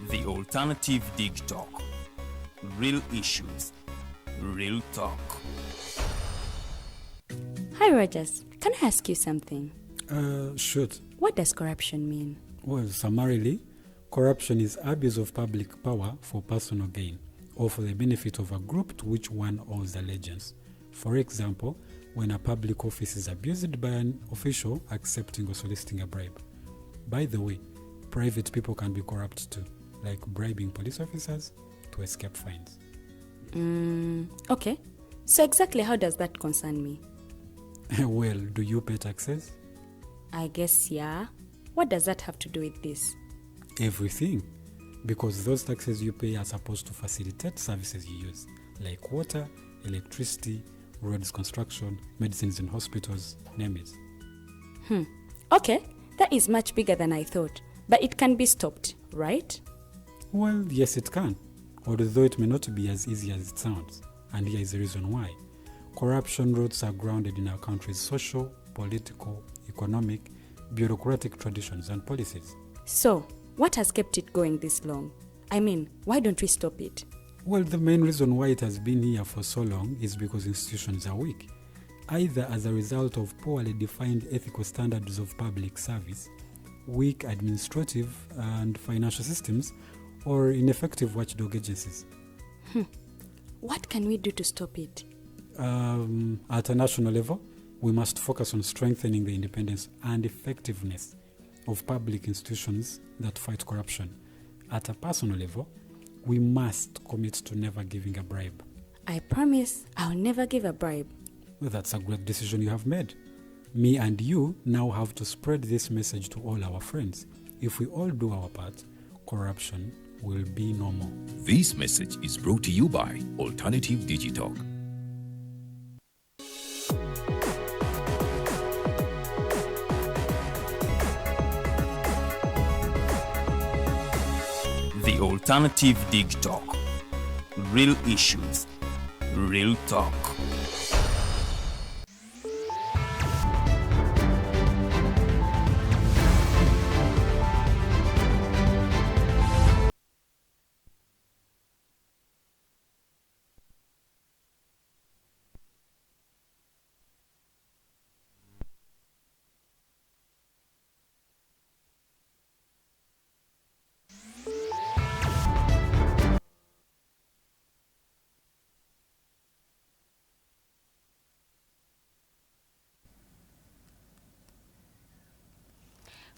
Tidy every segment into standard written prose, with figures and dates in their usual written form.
The Alternative Digital. Real issues, real talk. Hi Rogers, can I ask you something? Shoot. What does corruption mean? Well, summarily, corruption is abuse of public power for personal gain or for the benefit of a group to which one owes allegiance. For example, when a public office is abused by an official accepting or soliciting a bribe. By the way, private people can be corrupt too, like bribing police officers to escape fines. Okay. So exactly how does that concern me? Well, do you pay taxes? I guess, yeah. What does that have to do with this? Everything. Because those taxes you pay are supposed to facilitate services you use, like water, electricity, roads construction, medicines in hospitals, name it. Okay, that is much bigger than I thought. But it can be stopped, right? Well, yes it can, although it may not be as easy as it sounds. And here is the reason why. Corruption roots are grounded in our country's social, political, economic, bureaucratic traditions and policies. So, what has kept it going this long? I mean, why don't we stop it? Well, the main reason why it has been here for so long is because institutions are weak, either as a result of poorly defined ethical standards of public service, weak administrative and financial systems, or ineffective watchdog agencies. What can we do to stop it? At a national level, we must focus on strengthening the independence and effectiveness of public institutions that fight corruption. At a personal level, we must commit to never giving a bribe. I promise I'll never give a bribe. Well, that's a great decision you have made. Me and you now have to spread this message to all our friends. If we all do our part, corruption will be no more. This message is brought to you by Alternative Digital. The Alternative Digital. Real issues, real talk.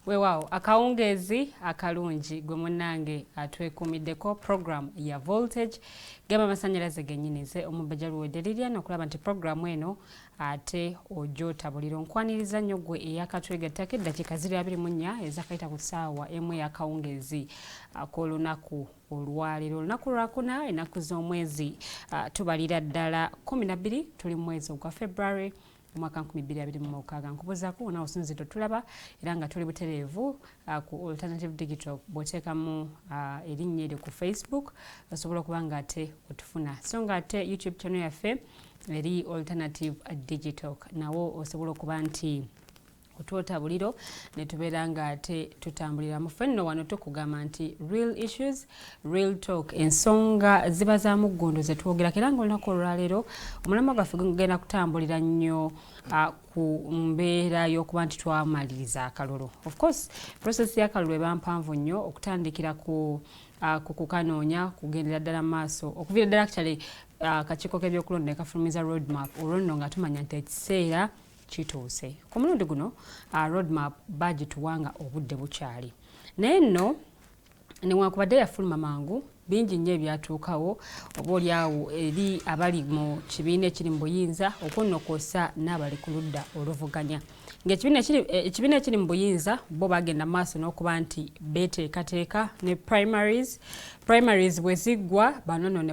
Weewaawo akawungeezi akalungi gwe munnange atwekuumiddeko program ya voltage gamba amasannyalaze gennyinize omubajja Luwedde Lilian okulaba nti programu eno ate ogyotabulira onkwaniriza nnyo gwe eyakatwegattako eddakiika 24 ezakayita ku ssaawa emu ey'akawungeezi ak'olunaku olwaleero olunaku lwakuna ennaku z'omwezi tubalira ddala 12 tuli mu mwezi ogwa February omwaka 2026 nkubuzaako wona osinzito tulaba era nga tuli butereevu ku Alternative Digital bw'oteekamu erinnya eryo ku Facebook osobola okuba nga ate otufuna so nga ate YouTube channel yaffe eri Alternative Digital nawo osobola okuba nti otwotabuliro ne tubeera nga ate tutambulira mu fenno wano tukugamba nti real issues real talk ensonga ziba za muggondo ze twogera era nga olunaku olwaleero omulamwa gwaffe gugenda kutambulira nnyo ku mbeera y'okuba nti twamaliriza akalulu. Of course process y'akalulu eba mpanvu nnyo okutandikira ku kukanoonya kugendera ddala maaso okuviira ddala actually akakiiko k'ebyokulonda ne kafulumiza roadmap olwo nno nga tumanya nti ekiseera kituuse. Ku mulundi guno roadmap bagituwanga obudde bukyali naye nno newankubadde yafuluma mangu bingi nnyo ebyatuukawo oba oliawo eri abali mu kibiina ekiri mu buyinza okunokoosa n'abali ku ludda oluvuganya ng'ekibiina ekiri mu buyinza bo bagenda maaso n'okuba nti beteekateeka ne primaries bwe ziggwa banono ne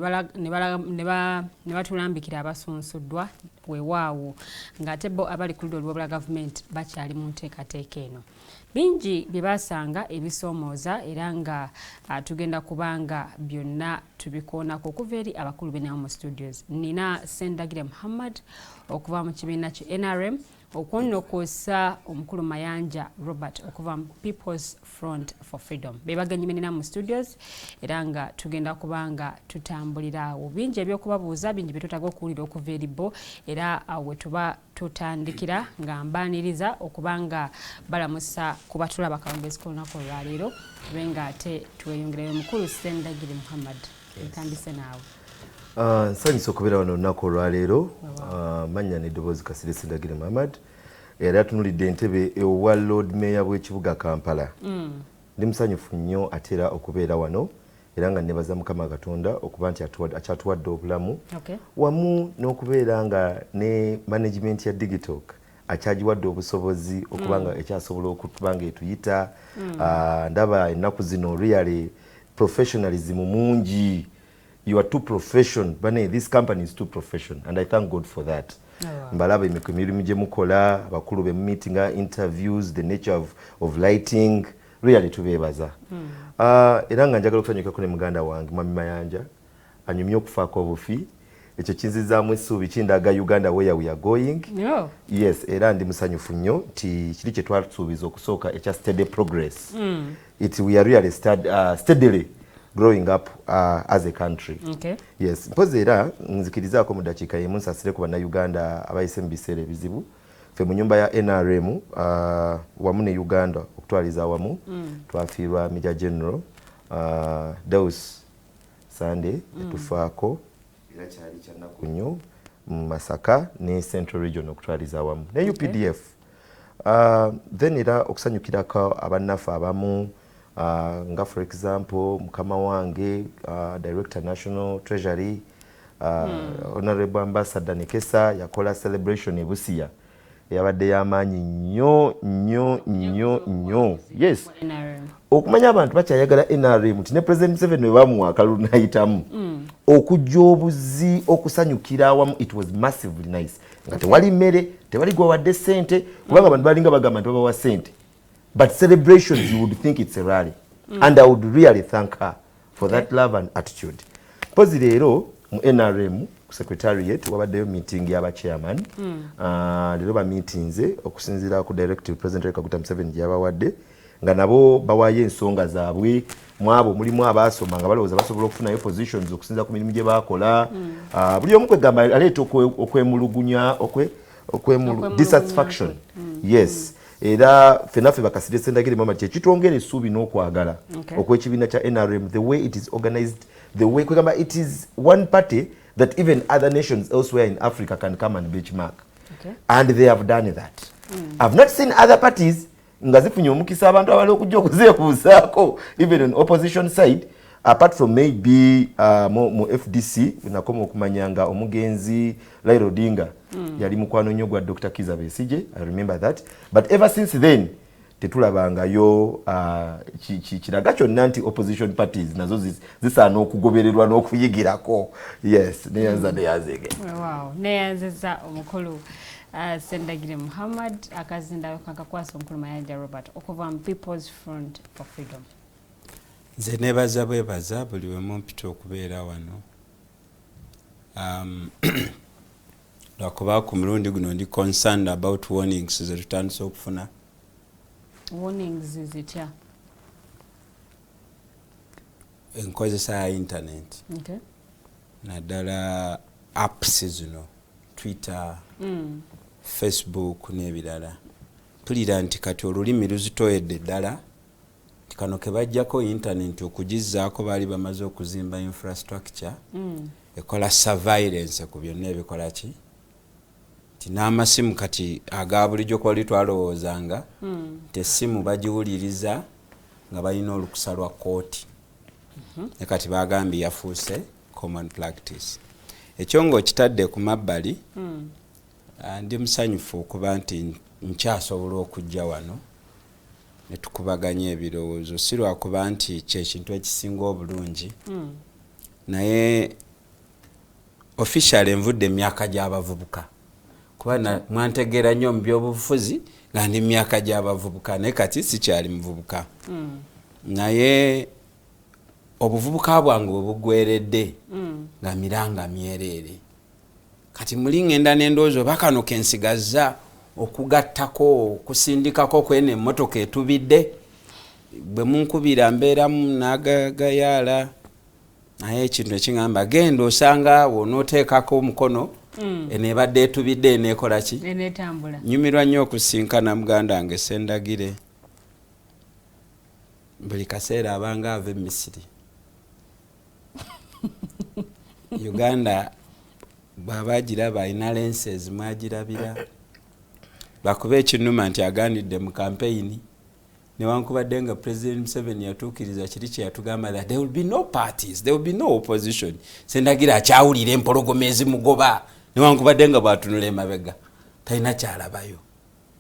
batulambikira abasunsuddwa weewaawo ng'ate bo abali ku ludda olw'obula gavumenti bakyali mu nteekateeka eno. Bingi bye basanga ebisoomooza era nga tugenda kubanga byonna tubikoonako okuva eri abakulu b'ennamu mu studios. Nina Ssendagire Mohammed okuva mu kibiina ki NRM okwonokosa omukulu Mayanja Robert okuva mu People's Front for Freedom bebaganyimenera mu studios era nga tugenda kubanga tutambulira awo bingi ebyokubabuuza bingi byetutaga okuwulira okuva eribo era awe tuba tutandikira nga mbaniriza okubanga balamusa kubatulaba kalongezi kolunaku olwaleero tubenga ate tweyongerayo omukulu Ssendagire Mohammed ntandise naawe. Nsanyusa okubeera wano olunaku olwaleero. Manya n'eddoboozi Kasirye Ssendagire Mohammed era atunulidde entebe ewa Lord Mayor w'ekibuga Kampala. Ndi musanyufu nnyo ate era okubeera wano era nga nebaza Mukama Katonda okuba nti akyatuwadde obulamu wamu n'okubeera nga ne management ya Digital akyagiwadde obusobozi okuba nga ekyasobola okuba nga etuyita. Ndaba ennaku zino really professionalism mungi. You are too professional. Bane, this company is too professional, and I thank God for that. Mbalaba emirimu gye mukola, abakulu be meeting, interviews, the nature of lighting, really tubeebaza. Era nga njagala okusanyukako ne muganda wange Mwami Mayanja anyumye okufaako obufi. Ekyo kinzizaamu essuubi kindaga Uganda where we are going. Yes, era ndi musanyufu nnyo ti kiri kye twasuubiza okusooka ekya steady progress. We are really steadily growing up as a country. Yes, mpozi era nzikirizaako mu dakiika y'emu nsasire ku bannayuganda abayise mu biseera ebizibu ffe mu nyumba ya NRM wamu ne Uganda okutwaliza awamu twafiirwa Major General Deus Sunday etufaako era kyali kya nnaku nnyo mu Masaka ne Central Region okutwaliza awamu ne UPDF. Then era okusanyukirako abannaffe abamu nga for example mukama wange Director National Treasury Honorable Ambassador Nekesa yakola celebration e Busia yabadde y'amaanyi nnyo. Yes, okumanya abantu bakyayagala NRM ti ne President Museveni we bamuwa akalulu n'ayitamu okujja obuzi okusanyukira awamu. It was massively nice nga tewali mmere tewali gwe wadde ssente kubanga abantu balinga bagamba nti babawa ssente. But celebrations, you would think it's a rally. And I would really thank her for that love and attitude. Pozi leero mu NRM secretariat wabaddeyo meeting y'aba chairman. Leero ba meetings okusinziira ku directive President Kaguta Museveni gyabawadde nga nabo bawaye ensonga zaabwe mwabo mulimu abasoma nga balowooza basobola okufunayo positions okusinziira ku mirimu gye baakola. Buli omu kwegamba aleeta okwemulugunya dissatisfaction. Yes. Era fenaffe Bakasirye Ssendagire Mohammed kyekitwongera essuubi n'okwagala okw'ekibiina kya NRM, the way it is organized, the way kwegamba it is one party that even other nations elsewhere in Africa can come and benchmark. And they have done that. I've not seen other parties nga zifunye omukisa abantu abali okujja okuzeekuusaako even on opposition side apart from maybe mu FDC nakoma okumanya nga omugenzi Raila Odinga yali mukwano nnyo gwa Dr. Kizza Besigye. I remember that, but ever since then tetulabangayo kiraga kyonna nti opposition parties nazo zisaana okugobererwa n'okuyigirako. Yes, neyanzege. Wow, neyanziza omukulu Ssendagire Mohammed akazinda kakakwasa omukulu Mayanja Robert okuva mu People's Front for Freedom. Nze nebaza bwebaza buli we mumpita okubeera wano. Lwakuba ku mulundi guno ndi concerned about warnings ze tutandise okufuna. Warnings zitya? Enkozesa ya internet. Naddala apps zino Twitter, Facebook n'ebirala. Tulira nti kati olulimi luzitoyedde ddala kano ke bajjako internet okugizzaako baali bamaze okuzimba infrastructure ekola surveillance ku byonna ebikola ki ti n'amasimu kati aga bulijjo kwali twalowoozanga tessimu bagiwuliriza nga balina olukusa lwa kooti ne kati bagambye yafuuse common practice. Ekyo ng'okitadde ku mabbali ndi musanyufu okuba nti nkyasobola okujja wano ne tukubaganya ebirowoozo si lwakuba nti kyekintu ekisinga obulungi naye officially envudde emyaka gy'abavubuka kuba mwantegeera nnyo mu by'obufuzi nga ndi myaka gy'abavubuka naye kati sikyali muvubuka naye obuvubuka bwange bwebugweredde nga miranga myereere kati muli ngenda n'endowooza oba kano kensigazza okugattako kusindikako kwene emmotoka etubidde bwe munkubira mbeeramu n'agagayaala naye ekintu ekingamba genda osanga wonooteekako omukono eneebadde etubidde eneekola ki enetambula. Nyumirwa nnyo okusinkana muganda wange Ssendagire buli kaseera abanga ava e Misiri Uganda bw'aba giraba alina lenses mwagirabira bakuba ekinuma nti aganidde mu kampeyini newankubadde nga President Museveni yatuukiriza kiri kye yatugamba that there will be no parties, there will be no opposition. Ssendagire akyawulira empologoma ezimugoba newankubadde nga bwatunula emabega talina kyalabayo.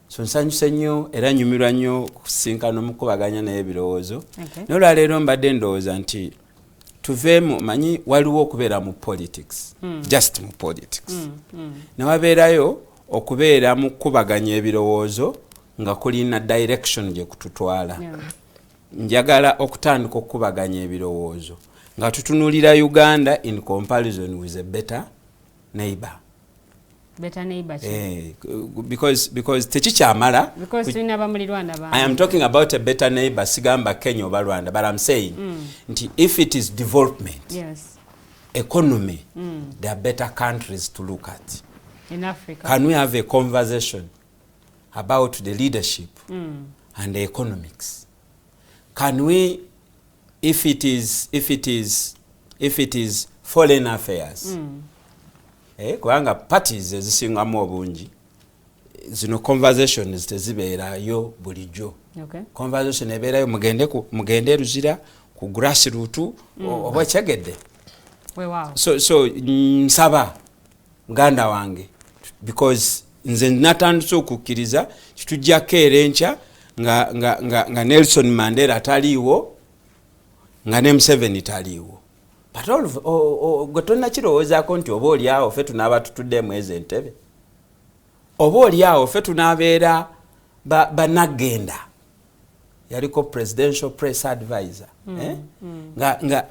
So nsanyuse nnyo era nyumirwa nnyo okusinkana omukubaganya naye ebirowoozo. N'olwaleero mbadde ndowooza nti tuveemu manyi waliwo okubeera mu politics just mu politics newabeerayo okubeera mu kukubaganya ebirowoozo nga kulina direction gye kututwala. Njagala okutandika okukubaganya ebirowoozo nga tutunulira Uganda in comparison with a better neighbor. Better neighbor. Because tekikyamala. Because tulina abamulirwana ba. I am talking about a better neighbor sigamba Kenya oba Rwanda, but I'm saying nti if it is development, yes, economy, there are better countries to look at. In Africa. Can we have a conversation about the leadership and the economics? Can we, if it is foreign affairs, kubanga parties ezisingamu obungi zino conversations tezibeerayo bulijjo. Conversation ebeerayo mugende Ruzira ku grassroots oba kyegedde. So nsaba muganda wange because nze natandise okukkiriza kitujjako era enkya nga Nelson Mandela taliiwo nga ne Museveni taliiwo. But gwe tolina kirowoozaako nti oba oliawo ffe tunaaba tutuddemu ezo entebe, oba oliawo ffe tunaabeera bannagenda. Yaliko presidential press advisor nga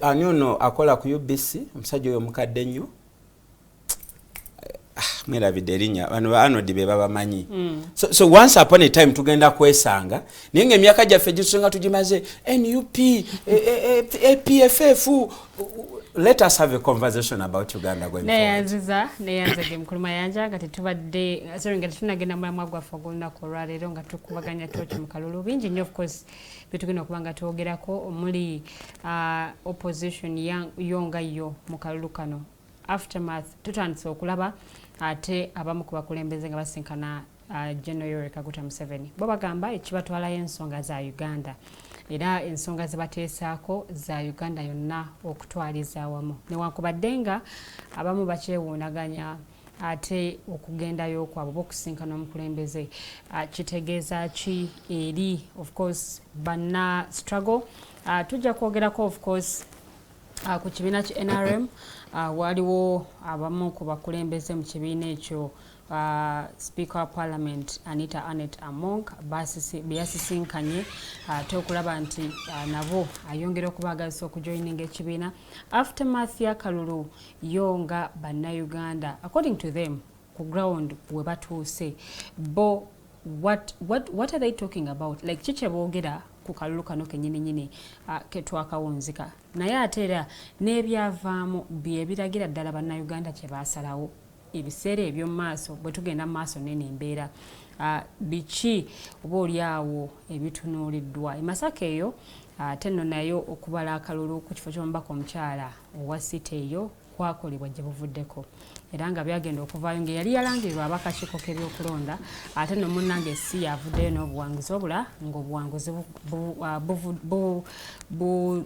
ani ono akola ku UBC omusajja oyo mukadde nnyo mwerabidde erinnya bano Arnold be babamanyi. So once upon a time tugenda kwesanga naye ng'emyaka gyaffe gisenga tugimaze NUP APFF. Let us have a conversation about Uganda going forward. Neyanziza mukulu Mayanja nga tetubadde nga tetunagenda mulamwa gwaffe ogw'olunaku olwaleero nga tukubaganya Tochi mu kalulu bingi nnyo of course betugenda okuba nga twogerako omuli opposition yonga yo mu kalulu kano aftermath tutandise okulaba ate abamu ku bakulembeze nga basinkana General Yoweri Kaguta Museveni bo bagamba ekibatwalayo ensonga za Uganda era ensonga zibateesaako za Uganda yonna okutwaliza awamu newankubadde nga abamu bakyewuunaganya ate okugendayo kwabwe okusinkana omukulembeze kitegeeza ki eri of course banna struggle. Tujja kwogerako of course ku kibiina ki NRM waliwo abamu ku bakulembeze mu kibiina ekyo Speaker of Parliament Anita Anet Among byasisinkanye ate okulaba nti nabo ayongera okubaagazisa okujoininga ekibiina aftermath ya kalulu yonga bannayuganda according to them ku ground we batuuse bo what are they talking about like kiche boogera ku kalulu kano kenyini ketwakawunzika naye ate era n'ebyavaamu byebiragira ddala bannayuganda kye baasalawo ebiseera eby'omu maaso bwe tugenda mu maaso nene embeera biki oba oliawo ebitunuuliddwa e Masaka eyo ate nno nayo okubala akalulu ku kifo ky'omubaka omukyala owa site eyo kwakolebwa gye buvuddeko era nga byagenda okuvaayo ng'eyali yalangirirwa abakakiiko k'ebyokulonda ate nno munnange si yavuddeyo n'obuwanguzi obula ng'obuwanguzi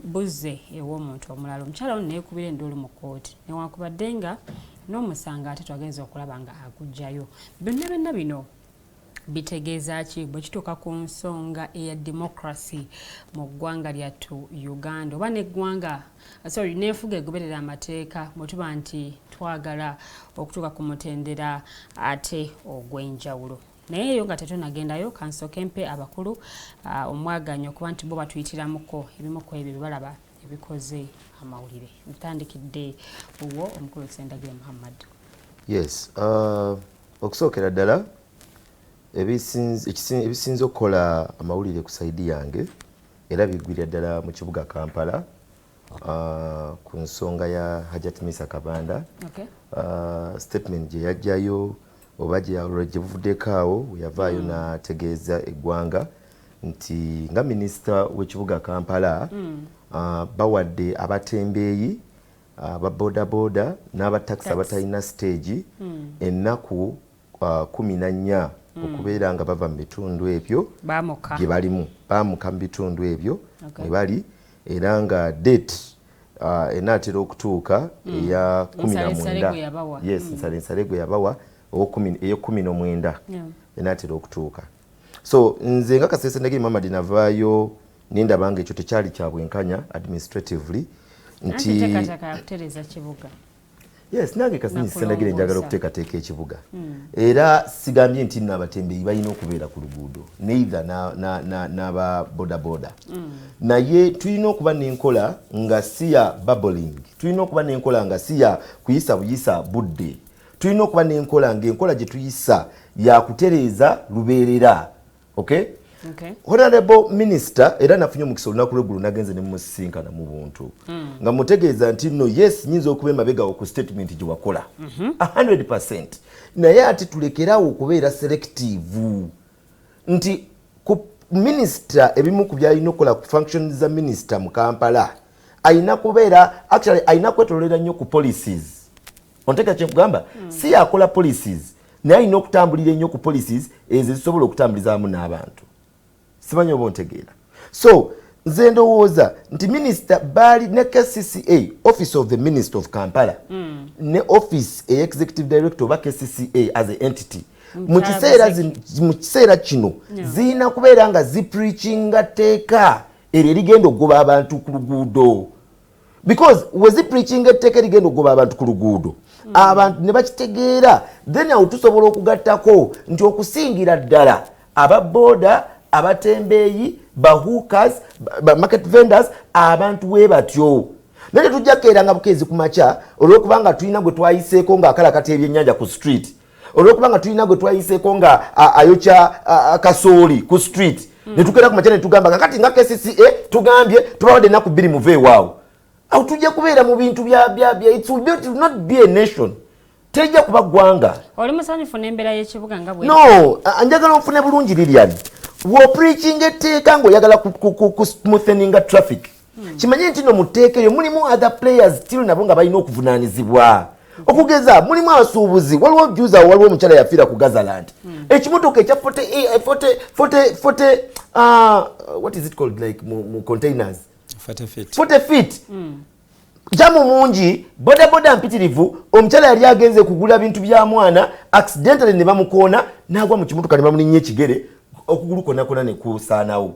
buzze ew'omuntu omulala omukyala ono neekubira enduulu mu kkooti newankubadde nga n'omusanga ate twagenza okulaba nga agujjayo byonna bino bitegeeza ki bwe kituuka ku nsonga eya democracy mu ggwanga lyattu Uganda oba n'eggwanga n'enfuga egoberera amateeka bwe tuba nti twagala okutuuka ku mutendera ate ogw'enjawulo naye eyo nga tetunagendayo kansooke mpe abakulu omwaganyo okuba nti bo batuyitiramuko ebimu ku ebyo balaba ebikoze amawulire ntandikidde uwo omukulu Ssendagire Mohammed. Yes, okusookera ddala ebisinze okukola amawulire ku saidi yange era biggwira ddala mu kibuga Kampala ku nsonga ya Hajat Misa Kabanda. Statement gye yajjayo oba gye buvuddeko awo yavaayo n'ategeeza eggwanga nti nga minisita w'ekibuga Kampala bawadde abatembeeyi ababodaboda n'abatakisi abatalina stage ennaku 14 okubeera nga bava mu bitundu ebyo gye balimu baamuka mu bitundu ebyo mwe bali era nga date enaatera okutuuka eya 19 yes nsale gwe yabawa eyo19 enaatera okutuuka. So nze nga Kasirye Ssendagire Mohammed navaayo nindaba nga ekyo tekyali kya bwenkanya administratively nti yes nange Kasirye Ssendagire njagala okuteekateeka ekibuga era sigambye nti n'abatembeeyi balina okubeera ku luguudo neither n'ababodaboda naye tulina okuba n'enkola nga si ya bubbling, tulina okuba n'enkola nga si ya kuyisa buyisa budde, tulina okuba n'enkola ng'enkola gye tuyisa ya kutereeza lubeerera. Okay? Honorable Minister era nafunye omukisa olunaku lw'eggulu nagenze ne musisinkana mu buntu nga mutegeeza nti no yes nyinza okuba emabega ku statement gye wakola 100% naye ati tulekerawo okubeera selective nti ku minister ebimu ku byalina okukola ku functions za minister mu Kampala ayina kubeera actually ayina kwetolera nnyo ku policies. Onteka kye nkugamba si yakola policies naye ayina okutambulira ennyo ku policies ezo zisobola okutambulizamu n'abantu. Simanyi oba ontegeera. So nze ndowooza nti minisita bali ne KCCA office of the minister of Kampala ne office executive director oba KCCA as an entity mu kiseera kino zirina kubeera nga zipreachinga tteeka eryo erigenda okugoba abantu ku luguudo because we zipreachinga etteeka erigenda okugoba abantu ku luguudo abantu ne bakitegeera then awo tusobola okugattako nti okusingira ddala ababoda abatembeeyi bahookers market vendors abantu we batyo naye tujja keeranga bukeezi ku makya olw'okubanga tulina gwe twayiseeko ng'akalakata ebyennyanja ku street olw'okubanga tulina gwe twayiseeko nga ayokya kasooli ku street ne tukeera ku makya ne tugamba kati nga KCCA tugambye tubawadde ennaku 2 muveewaawo awo tujja kubeera mu bintu bya it will not be a nation tejja kuba ggwanga. Oli musanyufu n'embeera y'ekibuga nga bwe no njagala nfune bulungi Lilian wo preaching etteeka ng'oyagala ku smootheninga traffic kimanye nti no mu tteeka eryo mulimu other players still nabo nga balina okuvunaanizibwa okugeza mulimu abasuubuzi waliwo juza waliwo omukyala yafiira ku Gazaland ekimotoka ekya 40 what is it called like mu containers 40 feet jamu mungi bodaboda mpitirivu omukyala yali agenze kugula bintu bya mwana accidentally ne bamukoona n'agwa mu kimotoka ne bamulinnya ekigere okugulu konna ne kusaanawo.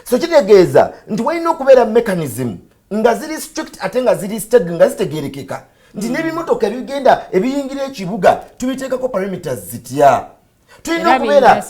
So kitegeeza nti walina okubeera mechanism nga ziri strict ate nga ziri steady nga zitegeerekeka nti n'ebimotoka ebigenda ebiyingira ekibuga tubiteekako parameters zitya tulina okubeera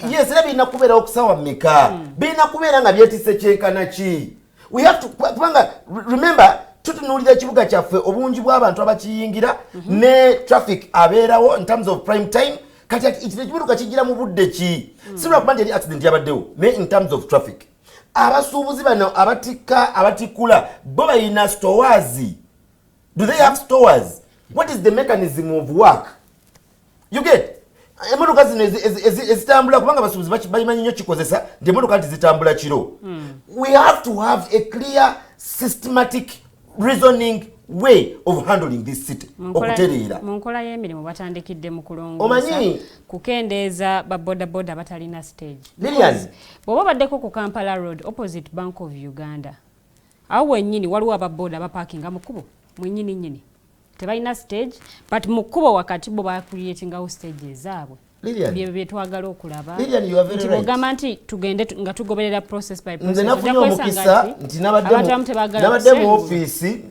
yes era birina kubeera okusawa mmeka birina kubeera nga byetise kyenkana ki we have to kubanga remember tutunuulira ekibuga kyaffe obungi bw'abantu abakiyingira ne traffic abeerawo in terms of prime time kati ekyo ekimotoka kigira mu budde ki sibula kuba nti eri accident yabaddewo naye in terms of traffic abasuubuzi bano abatikula bo balina stores. Do they have stores? What is the mechanism of work? You get emotoka zino ezitambula kubanga abasuubuzi bayimanyi nnyo kikozesa nti emotoka nti zitambula kiro. We have to have a clear systematic reasoning way of handling this city okutereera mu nkola y'emirimu batandikidde mu kulongoosa kukendeeza babodaboda batalina stage. Lilian bw'oba baddeko ku Kampala Road opposite Bank of Uganda awo wennyini waliwo ababoda bapakinga mu kkubo mwennyini tebalina stage but mu kkubo wakati bo bakuriyetingawo stage ezaabwe bye byetwagala okulaba nti bw'ogamba nti tugende nga tugoberera process by process. Nze nafunye omukisa nti nabadde mu ofiisi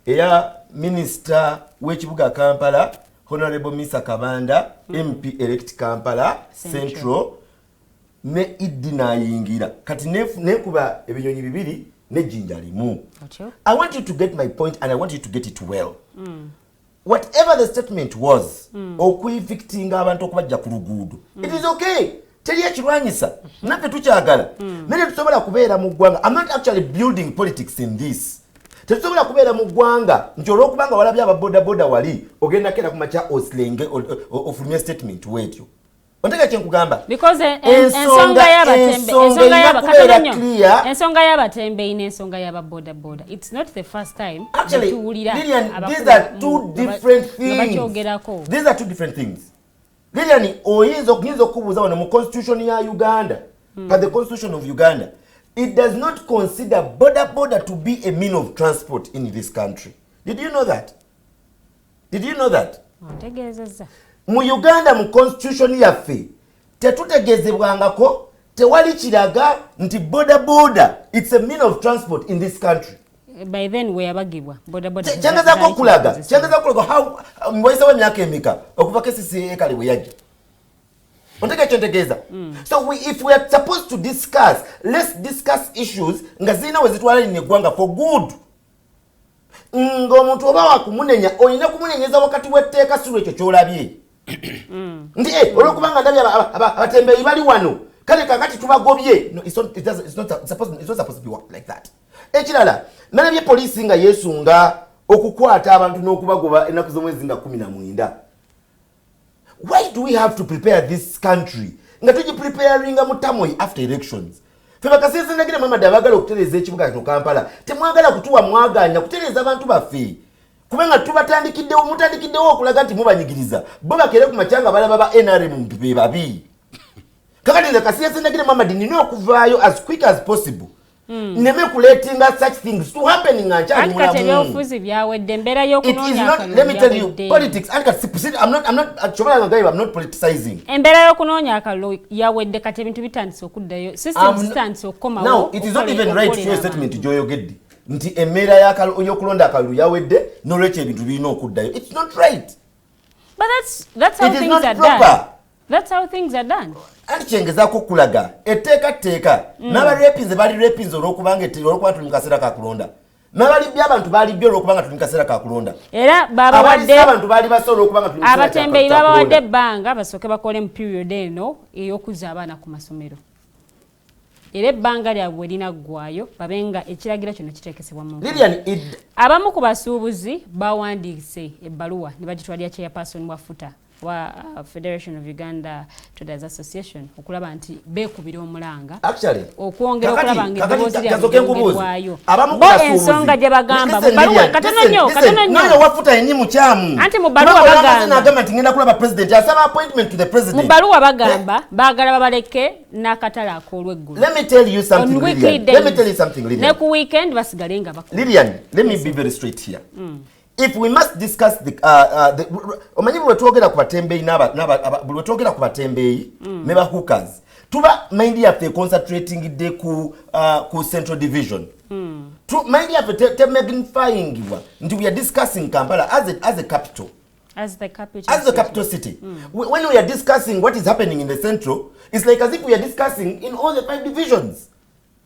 eya minisita w'ekibuga Kampala Honorable Misa Kabanda MP elect Kampala Central ne iddi nayingira kati nekuba ebinyonyi bibiri ne jinja limu. I want you to get my point and I want you to get it well. whatever the statement was okuivictinga abantu okubajja ku luguudo it is okay teri ekirwanyisa naffe tukyagala naye tusobola kubeera mu ggwanga. I'm not actually building politics in this. Tetusobola kubeera mu ggwanga nti olw'okubanga walabye ababodaboda wali ogenda kera ku makya osilenge ofulumye statement wetyo ontega kyenkugamba ensonga y'abatembeeyi n'ensonga y'ababodaboda it's not the first time tuwulira these are two different things. Lilian oyinza okubuuza wano mu constitution ya Uganda but the constitution of Uganda it does not consider boda to be a mean of transport in this country. Did you know that? Mu Uganda mu constitution yaffe tetutegezebwangako tewali kiraga nti boda it's a mean of transport in this country. By then we abagibwa boda kyangeza kulaga how mwaisa wa myaka emika okuva kesisi ekali bwe yajja onteka kyentegeeza. So if we are supposed to discuss, let's discuss issues nga zina we zitwala ine ggwanga for good. Ng'omuntu oba wakumunenya olina kumunenyeza wakati wetteeka si lwekyo kyolabye nti olwokubanga ndabye abatembeeyi bali wano kale kakati tubagobye. No, it's not supposed to be like that. Ekirala nalabye poliisi nga yeesunga okukwata abantu n'okubagoba ennaku z'omwezi nga 19. Why do we have to prepare this country nga tugipreparinga mu tamoyi after elections? Ffe Kasirye Ssendagire Mohammed abagala okutereeza ekibuga kino Kampala temwagala kutuwa mwaganya kutereeza abantu baffe kubanga mutandikiddewo okulaga nti mubanyigiriza bo bakere ku makyanga balaba ba NRM be babi. Kakati nze Kasirye Ssendagire Mohammed nina okuvaayo as quick as possible neme kuletinga such things to happen in Ngeri. Kati eby'obufuzi byawedde embeera y'okunoonya akalulu. Let me tell you, politics. I'm not politicizing. Embeera y'okunoonya akalulu yawedde kati ebintu bitandise okuddayo. Systems zitandise okukomawo. Now it is not even right to your statement gy'oyogedde nti embeera y'okulonda akalulu yawedde n'olwekyo ebintu birina okuddayo. It's not right. But that's how things are done. That's how things are done. Anti kyengezaako okulaga etteeka n'abarepinze bali repinze olw'okubanga tuli mu kaseera ka kulonda n'abalibye abantu balibye olw'okubanga tuli mu kaseera ka kulonda era abantu baali basa olw'okubanga tuli mu kaseera ka kulonda. Abatembeeyi babawadde ebbanga basooke bakole mu period eno ey'okuzza abaana ku masomero era ebbanga lyabwe linaggwaayo babenga ekiragiro kino kiteekesebwa mu abamu ku basuubuzi bawandiise ebbaluwa ne bagitwalira chairperson wa FUTA wa Federation of Uganda Traders Association okulaba nti beekubira omulanga okwongera okulaba nga eddoboozi lyabwe bo ensonga gye bagamba mu bbaluwa katono nnyo naye wafuta yenni mukyamu anti mu bbaluwa bagamba nti ngenda kulaba president asaba appointment to the president. Mu bbaluwa bagamba baagala babaleke n'akatale ak'olweggulo. Let me tell you something, Lilian. Ne ku weekend basigale nga bakola. Lilian, let me be very straight here. If we must discuss the omanyi bwe twogera ku batembeeyi bwe twogera ku batembeeyi ne ba hookers tuba mind yaffe concentrating de ku Central Division. Mind yaffe magnifying nti we are discussing Kampala as a capital. As the capital city. When we are discussing what is happening in the central, it's like as if we are discussing in all the 5 divisions.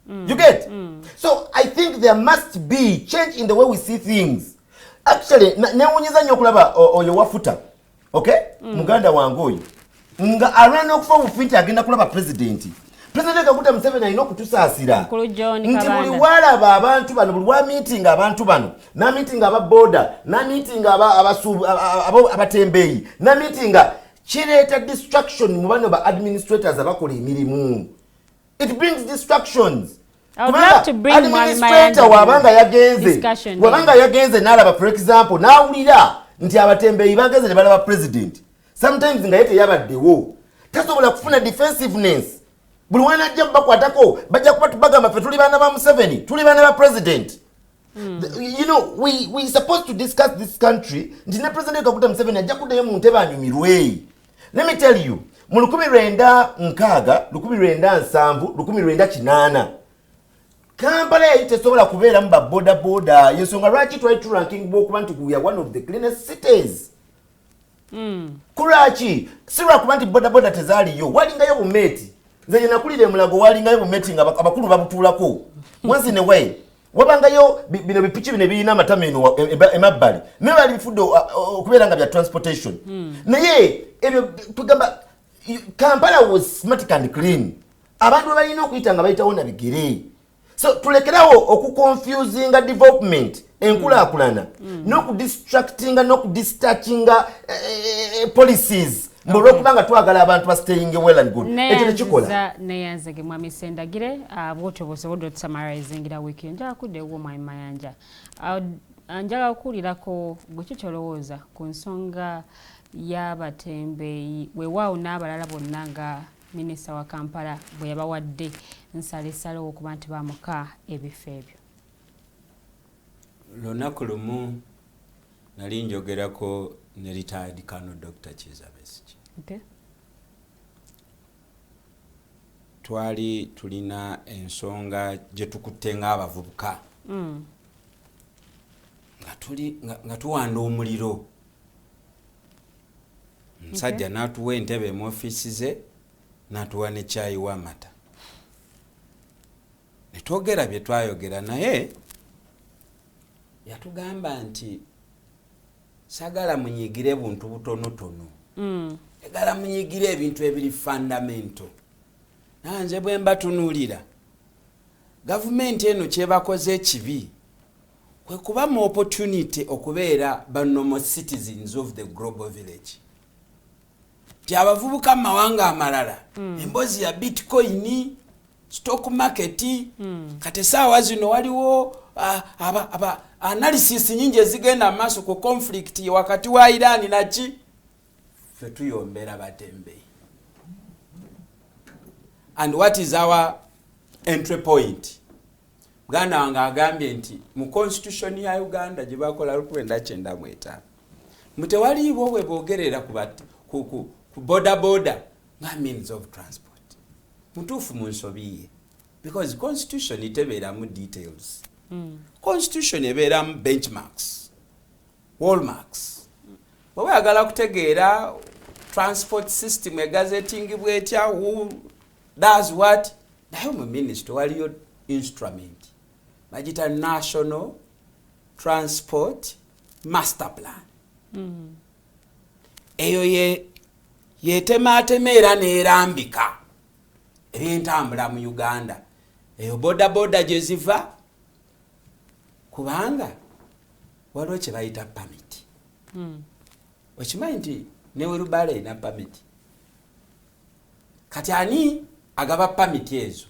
You get? So I think there must be change in the way we see things. Actually, newunyiza nnyo okulaba oyo wafuta. Okay? Muganda wange oyo. Nga alwana okufa bufinti agenda kulaba president. President Kaguta Museveni alina okutusaasira. Nti buli walaba abantu bano, buli wa meeting abantu bano, na meeting aba boda, na meeting abatembeeyi, na meeting kireeta distraction mu bano ba administrators abakola emirimu. It brings distractions. I would love to bring administrator wabanga yagenze n'alaba for example n'awulira nti abatembeeyi bagenze ne balaba president. Sometimes nga yete yabaddewo tasobola kufuna defensiveness. Buli wana ajja bakwatako bajja kuba tubagamba ffe tuli baana ba Museveni, tuli baana ba president. You know, we supposed to discuss this country. Nti ne president Kaguta Museveni ajja kuddayo mu ntebe anyumirwe. Let me tell you, mu 1960, 1970, 1980 Kampala yali tesobola kubeera mu ba boda yensonga lwaki twali turanking bw'okuba nti we are one of the cleanest cities. Kulwaki si lwakuba nti boda tezaaliyo walingayo bumeeti nze nakulira emulago walingayo bumeeti nga abakulu babutuulako once in a way wabangayo bino bipichi bino birina amatameno emabbali naye bali bifudde okubeera nga bya transportation naye ebyo tugamba Kampala was smart and clean abantu balina okuyita nga bayitawo na bigere so tulekerawo okuconfusinga development enkulaakulana n'okudistractinga n'okudistachinga policies mbulwokubanga twagala abantu bastaying well and good ekyo tekikola neyanzege mwami Ssendagire bwotyo bosobodde otusamarizingira wiiki njala kuddewo mwami Mayanja njala okuwulirako gwe kyolowooza ku nsonga y'abatembeeyi weewaawo n'abalala bonna nga minisita wa Kampala bwe yabawadde nsaleesalewo okuba nti bamuka ebifo ebyo. Lunaku lumu nali njogerako ne retired Colonel Dr. Chiza Besigye. Okay. Twali tulina ensonga gye tukutte ng'abavubuka nga tuwanda omuliro. Musajja n'atuwa entebe mu ofiisi ze n'atuwa ne caayi w'amata. Ne twogera bye twayogera naye yatugamba nti sagala munyigire buntu butonotono egala munyigire ebintu ebiri fundamental. Nanje bwe mbatunuulira gavumenti eno kyebakoze ekibi kwe kuba mu opportunity okubeera banomo citizens of the global village. Ti abavubuka mu mawanga amalala embozi ya bitcoin stock market kati saawa zino waliwo analysis nyingi ezigenda maaso ku conflict wakati wa Iran naki fe tuyombera batembeeyi. And what is our entry point? Bwana wange agambye nti mu constitution ya Uganda gye bakola 1995 mutewaliibo bwe boogerera ku boda nga means of transport mutuufu mu nsobiye because constitution itebeeramu details. Constitution ebeeramu benchmarks, hallmarks. Bwe oyagala kutegeera transport system egazettingibwa etya, who does what, naye mu ministry waliyo instrument bagita National Transport Master Plan. Eyo yetemaatemeera neerambika ebyentambula mu Uganda. Eyo boda gye ziva kubanga waliwo kye bayita permit. Okimanyi nti ne Werubale ina permit. Kati ani agaba permit ezo?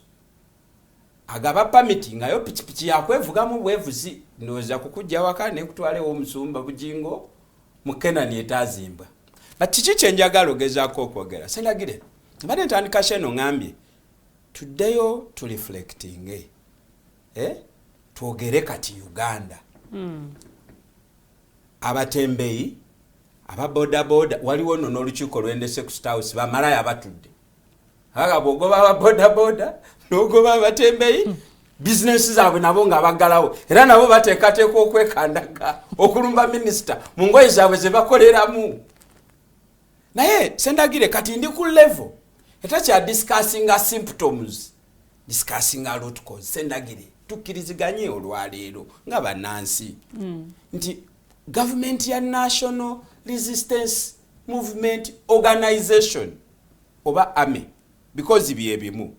Agaba permit ngayo pikipiki yakwevugamu bwevuzi ndowooza kukujja waka ne kutwalewo omusumba bujingo mukenani etazimbwa. Bati kiki kye njagala ogezaako okwogera Ssendagire mbadde ntandika sheno ngambye tuddeyo tu reflecting twogere kati Uganda. Abatembeeyi ababodaboda waliwo nno n'olukiiko lw'endese ku State House bamalayo abatudde aga bwogoba ababodaboda n'ogoba abatembeeyi bizinesi zaabwe nabo nga bagalawo era nabo bateekateeka okwekandaga okulumba minisita mu ngoye zaabwe ze bakoleramu. Naye Ssendagire kati ndi ku level etakya discussinga symptoms discussinga root cause. Ssendagire tukkiriziganye olwaleero nga bannansi nti government ya National Resistance Movement Organization oba AME because bye bimu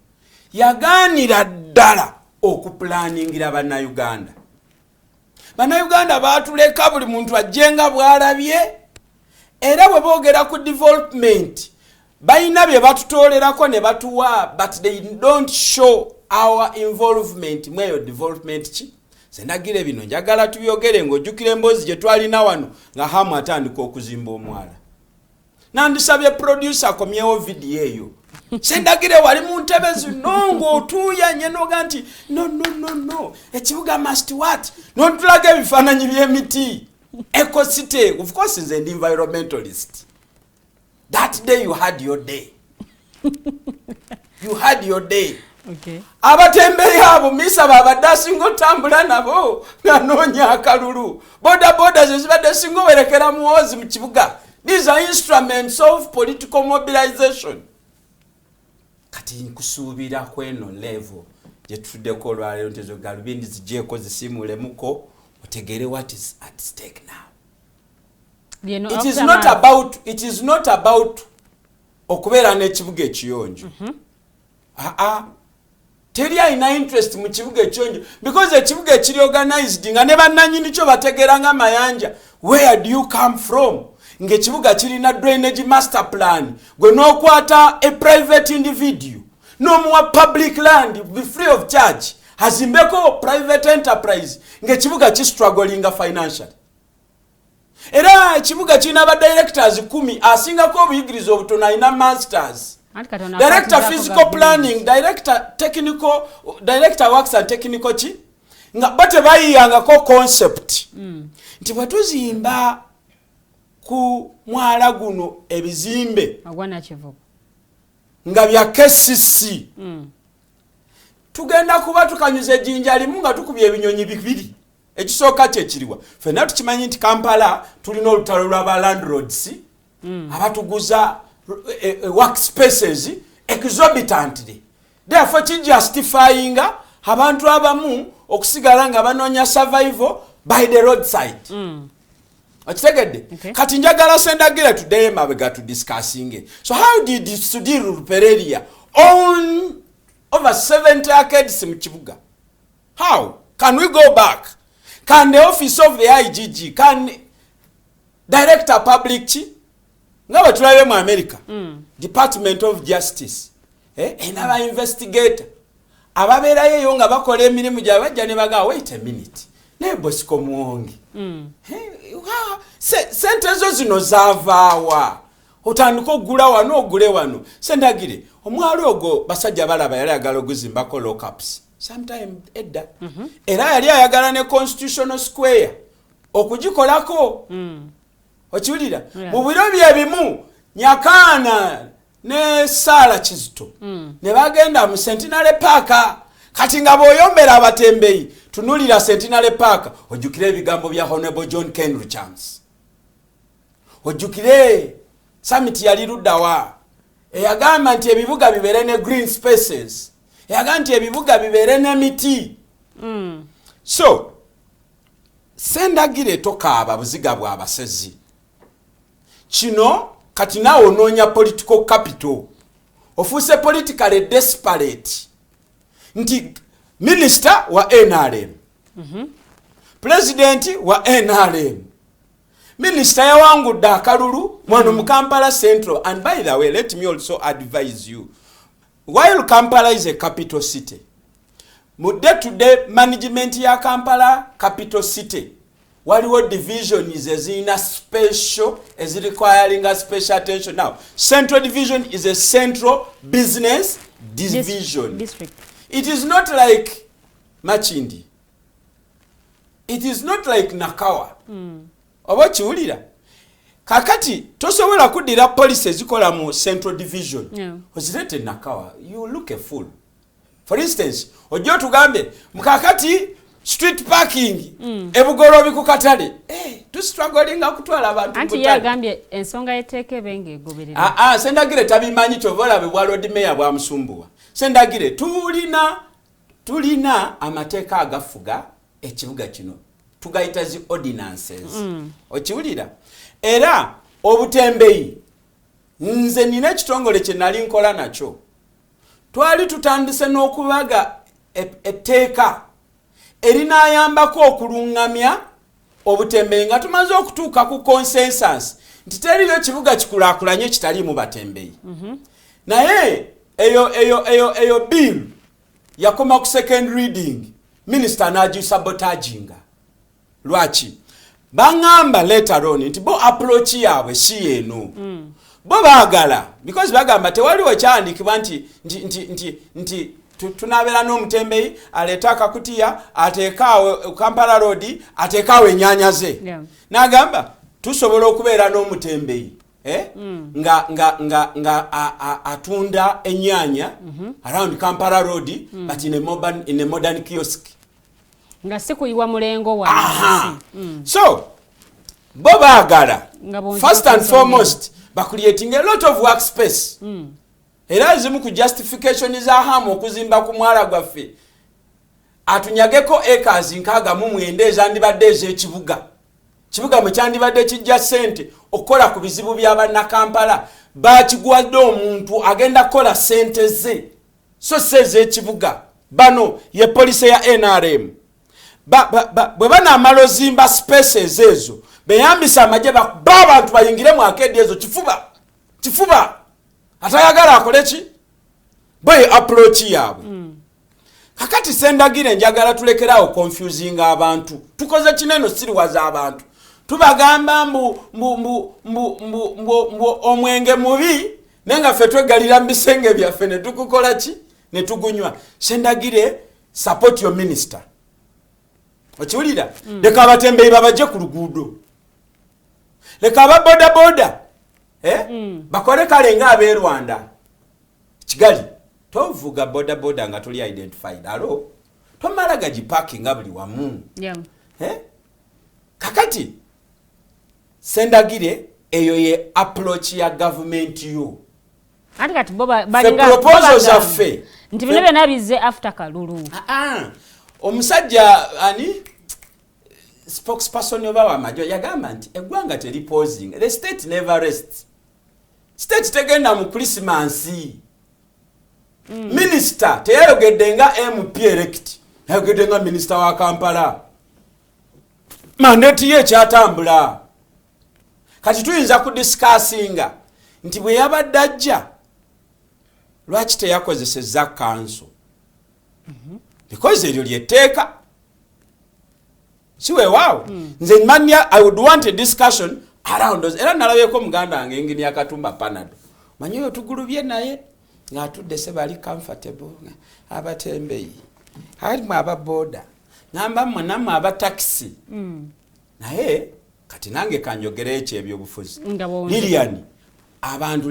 yagaanira ddala okuplaningira bannayuganda. Bannayuganda baatuleka buli muntu ajjenga bw'alabye era bwe boogera ku development bayina bye batutoolerako ne batuwa but they don't show our involvement mweyo development ki. Ssendagire bino njagala tubyogere ng'ojjukira emboozi gye twalina wano nga hamu atandika okuzimba omwala. Nandisabye producer akomyewo vidiyo eyo. Ssendagire wali mu ntebe zino ng'otuuyanye noga nti no ekibuga must what n'otulaga ebifaananyi by'emiti ecocity. Of course nze ndi environmentalist. That day you had your day. You had your day. Okay. Abatembeeyi abo misa babadde asinga otambula nabo nga noonya akalulu. Boda ze zibadde singa owerekera muwozi mu kibuga. These are instruments of political mobilization. Kati nkusuubira kweno level gye tutuddeko olwaleero nti ezo galubindi zigyeko zisiimulemuko otegeere what is at stake now. It is not about okubeera n'ekibuga ekiyonjo. Teri alina interest mu kibuga ekiyonjo because ekibuga ekiri organized nga ne bannannyini kyo bategeera nga Mayanja, where do you come from? Ng'ekibuga kirina drainage master plan gwe n'okwata a private individual n'omuwa public land be free of charge hazimbeko private enterprise ng'ekibuga kistrugglinga financially. Era ekibuga kirina ba directors 10 asingako obuyigiriza obutono alina masters. Director physical planning, director works and technical chi nga bate bayiyangako concept nti bwe tuzimba ku mwala guno ebizimbe agwana kivuga nga bya KCC tugenda kuba tukanyuza ejjinja limu nga tukubye ebinyonyi bibiri. Ekisooka kye kiriwa fenna tukimanyi nti Kampala tulina olutalo lw'aba landlords abatuguza workspaces exorbitantly. Therefore kijustifying abantu abamu okusigala nga banoonya survival by the roadside. Okitegedde? Kati njagala Ssendagire today mabega to discussing. So how did Sudiri Pereira own over 70 acres mu kibuga? How? Can we go back? Can the office of the IGG, can director public chi nga batulabe mu America, Department of Justice, enaba investigator ababeerayo nga bakola emirimu gyabwe bajja ne baga wait a minute ne Bosco Muwonge sente ezo zino zaavaawa otandika okugula wano ogule wano. Ssendagire omwalo ogwo basajja balaba yali ayagala okuzimbako lockups sometime edda era yali ayagala ne Constitutional Square okugikolako. Okiwulira mu biro bye bimu Nyakaana ne Sala Kizito ne bagenda mu Centenary Park. Kati nga bw'oyombera abatembeyi tunulira Centenary Park ojjukire ebigambo bya Honorable John Kenry Chance, ojjukire summit yali luddawa eyagamba nti ebibuga bibeere ne green spaces, eyagamba nti ebibuga bibeere n'emiti. So Ssendagire tokaaba buziga bwa basezi kino kati naawe onoonya political capital ofuuse politically desperate nti minister wa NRM, president wa NRM, minister yawangudde akalulu mwano mu Kampala Central. And by the way, let me also advise you, while Kampala is a capital city, mu day-to-day management ya Kampala capital city waliwo divisions ezirina special requiring a special attention. Now Central Division is a central business division. District. It is not like Machindi, it is not like Nakawa. Oba kiwulira kakati tosobola kuddira police ezikola mu Central Division ozirete Nakawa, you look a fool. For instance ojjo tugambe mukakati street parking ebugoro bikukatale tu struggling akutwala abantu anti yagambye ensonga yeteeke benge goberera. Ssendagire tabimanyi tovola bwa road mayor bwa musumbuwa. Ssendagire tulina amateeka agafuga ekibuga kino tugayita zi ordinances. Okiwulira era obutembeyi nze nina ekitongole kye nali nkola nakyo twali tutandise n'okubaga etteeka erinayambako okulungamya obutembeyi nga tumaze okutuuka ku consensus nti teriyo kibuga kikulaakulanye kitaliimu batembeyi. Naye eyo bill yakoma ku second reading minister nagisabotaginga. Lwaki? Bangamba later on nti bo approach yaabwe si yeeno. Bo baagala because bagamba tewaliwo kyandikibwa nti tunabeera n'omutembeyi aleeta akakutiya ateekaawo Kampala Road ateekaawo ennyanya ze. N'agamba tusobola okubeera n'omutembeyi nga atunda ennyanya around Kampala Road but in a modern kiosk. Nga sikuyiwa mulengo wa. So bo baagala first and foremost creating a lot of workspace. Era ezimu ku justification za hamu okuzimba ku mwala gwaffe atunyageko acres nkaga mu mwenda ezandibadde ez'ekibuga kibuga mwe kyandibadde kijja ssente okukola ku bizibu by'abannakampala bakigwadde omuntu agenda kukola ssente ze so si ez'ekibuga bano ye polisi ya NRM bwe banaamala ozimba spaces ezo beyambisa amagye bakuba abantu bayingire mu akedi ezo kifuba atayagala akole ki bwe approach yaabwe kakati Ssendagire njagala tulekerawo confusing abantu tukoze kineno siriwaza abantu tubagamba mbu omwenge mubi nenga ffe twegalira mu bisenge byaffe ne tukukola ki ne tugunywa Ssendagire support your minister okiwulira leka abatembeyi babajje ku luguudo leka ababodaboda bakole kale nga ab'e Rwanda Kigali tovuga bodaboda nga tuli identified alo tomala gagiparkinga buli wamu kakati Ssendagire eyo ye approach ya government yo ati kati proposals affe nti bino byonna bizze after Kalulu omusajja ani spokesperson oba wamajjo yagamba nti eggwanga teri posing the state never rests state tegenda mu Christmas minister teyayogedde nga MP elect yayogedde nga minister wa Kampala mandate ye ekyatambula kati tuyinza kudiscussinga nti bwe yabadde ajja lwaki teyakozesezza council because eryo lyetteeka siweewaawo nze manya I would want a discussion around those era nalabyeko muganda wange engini yakatumba panado manyi oyo tugulubye naye ng'atudde se bali comfortable abatembeyi halimu ababoda namba mmwe nammwe abataxi naye kati nange kanjogera ekyo eby'obufuzi Lilian abantu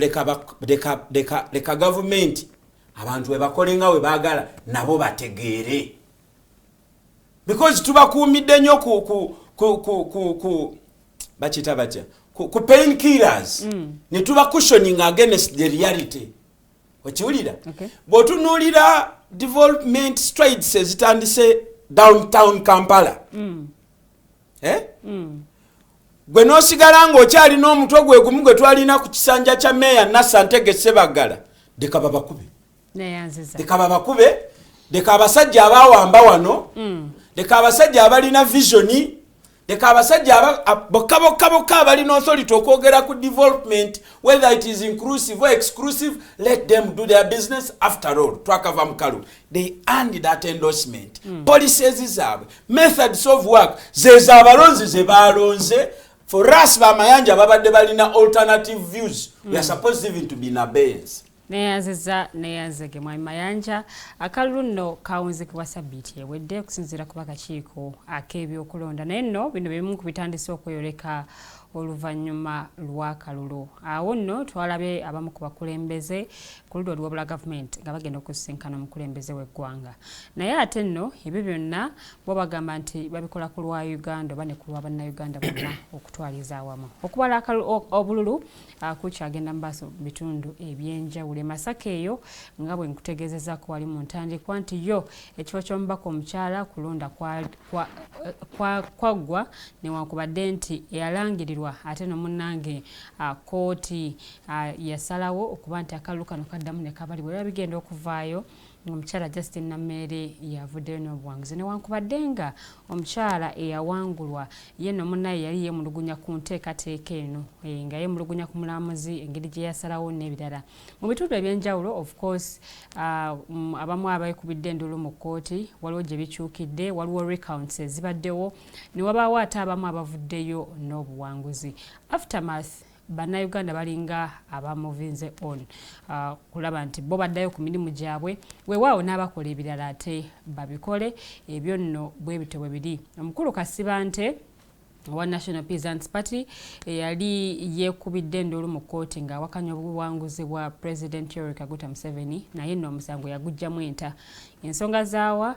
leka gavumenti abantu webakole nga we baagala nabo bategeere because tubakuumidde nnyo bakita batya ku pain killers ne tuba cushioning against the reality okiwulira bw'otunuulira development strides ezitandise downtown Kampala gwe n'osigala ng'okyalina omutwe gwe gumu gwe twalina ku kisanja kya meya Nassantege Ssebagala deka babakube deka abasajja abawamba wano deka abasajja abalina visioni deka abasajja bokka abalina authority okwogera ku development whether it is inclusive or exclusive let them do their business after all twakava mu Kalulu they earned that endorsement policies zaabwe methods of work zeza abalonzi ze balonze for us ba Mayanja babadde balina alternative views we are supposed even to be in abeyance neyazege mwami Mayanja akalulu nno kawunzikibwa sabbiiti ewedde okusinziira ku bakakiiko ak'ebyokulonda naye nno bino bimu ku bitandise okweyoleka oluvannyuma lwa Kalulu awo nno twalabye abamu ku bakulembeze ku ludda olw'obula gavumenti nga bagenda okusisinkana omukulembeze w'eggwanga naye ate nno ebyo byonna bo bagamba nti babikola ku lwa Uganda oba ne ku lwa bannayuganda bonna okutwaliza awamu okubala obululu kukyagenda mu maaso bitundu ebyenjawulo Masaka eyo nga bwe nkutegeezezaako wali mu ntandikwa nti yo ekifo ky'omubaka omukyala kulonda kwaggwa newankubadde nti yalangirirwa ate no munnange kooti yasalawo okuba nti akalulu kano kaddamu ne kabali bwe bigenda okuvaayo omukyala Justin Namere yavuddeyo n'obuwanguzi newankubadde nga omukyala eyawangulwa ye no munnaye yali yemulugunya ku nteekateeka eno nga yemulugunya ku mulamuzi engeri gye yasalawo n'ebirala mu bitundu ebyenjawulo of course abamu abayikubidde endulu mu kooti waliwo gye bikyukidde waliwo recounts ezibaddewo ne wabaawo ate abamu abavuddeyo n'obuwanguzi aftermath bannayuganda balinga abamuvinze on kulaba nti bo baddayo ku mirimu gyabwe weewaawo n'abakola ebirala ate babikole ebyo nno bwe bito bwe biri omukulu Kasibante wa National Peasants Party yali yekubidde endulu mu kooti ng'awakanya obuwanguzi bwa President Yoweri Kaguta Museveni naye nno omusango yagujjamu enta ensonga zaawa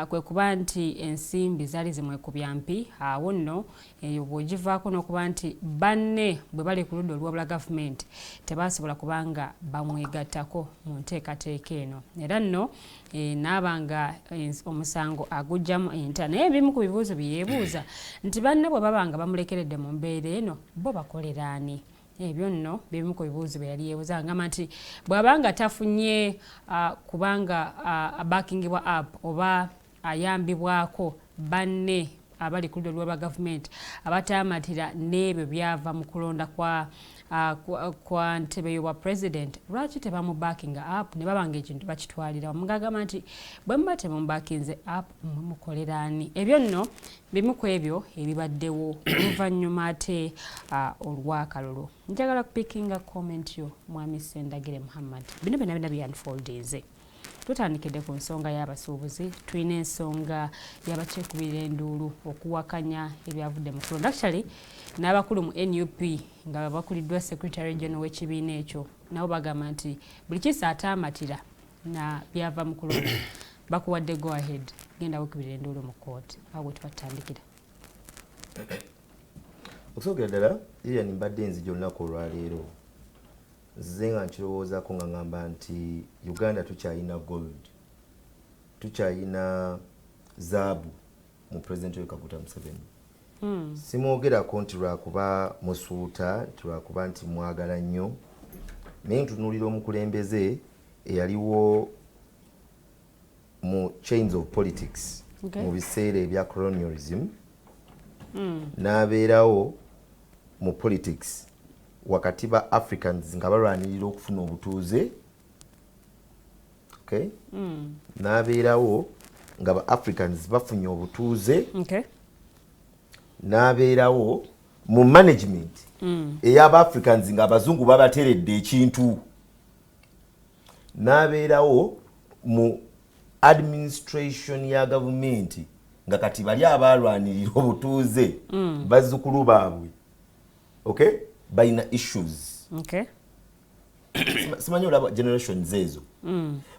kwe kuba nti ensimbi zaali zimwekubya mpi awo nno eyo bw'ogivaako n'okuba nti banne bwe bali ku ludda olw'obula gavumenti tebasobola kubanga bamwegattako mu nteekateeka eno era nno n'abanga omusango agujjamu enta naye ebimu ku bibuuzo bye yeebuuza nti banne bwe baba nga bamulekeredde mu mbeera eno bo bakolera ani ebyo nno bimu ku bibuuzo bye yali yeebuuza agamba nti bw'abanga tafunye kubanga backingibwa up oba ayambibwako banne abali ku ludda olw'obwa gavumenti abataamatira n'ebyo byava mu kulonda kwa ntebe y'obwa president lwaki tebamubakinga up ne babanga ekintu bakitwalira mugagamba nti bwe muba temubakinze up mukolera ani ebyo nno bimu ku ebyo ebibaddewo oluvannyuma ate olw'akalulu njagala kupikinga comment yo mwami Ssendagire Mohammed bino byonna byanfoldinze tutandikidde ku nsonga y'abasuubuzi tulina ensonga y'abakyekubira enduulu okuwakanya ebyavudde mu kulonda actually n'abakulu mu NUP nga bakuliddwa secretary general w'ekibiina ekyo nabo bagamba nti buli kisa ataamatira na byava mu kulonda bakuwadde go ahead genda wekubira enduulu mu kooti awo bwe tubatandikira okusookera ddala Lilian mbadde nzija olunaku olwaleero nzize nga nkirowoozaako nga ngamba nti Uganda tukyalina gold tukyalina zaabu mu president we Kaguta Museveni simwogerako nti lwakuba musuuta nti lwakuba nti mwagala nnyo naye ntunuulira omukulembeze eyaliwo mu chains of politics mu biseera ebya colonialism n'abeerawo mu politics wakati ba Africans nga balwanirira okufuna obutuuze n'abeerawo nga ba Africans bafunye obutuuze n'abeerawo mu management ey'aba Africans nga abazungu babateredde ekintu n'abeerawo mu administration ya gavumenti nga kati bali abalwanirira obutuuze bazzukulu baabwe balina issues simanyi olaba generations ezo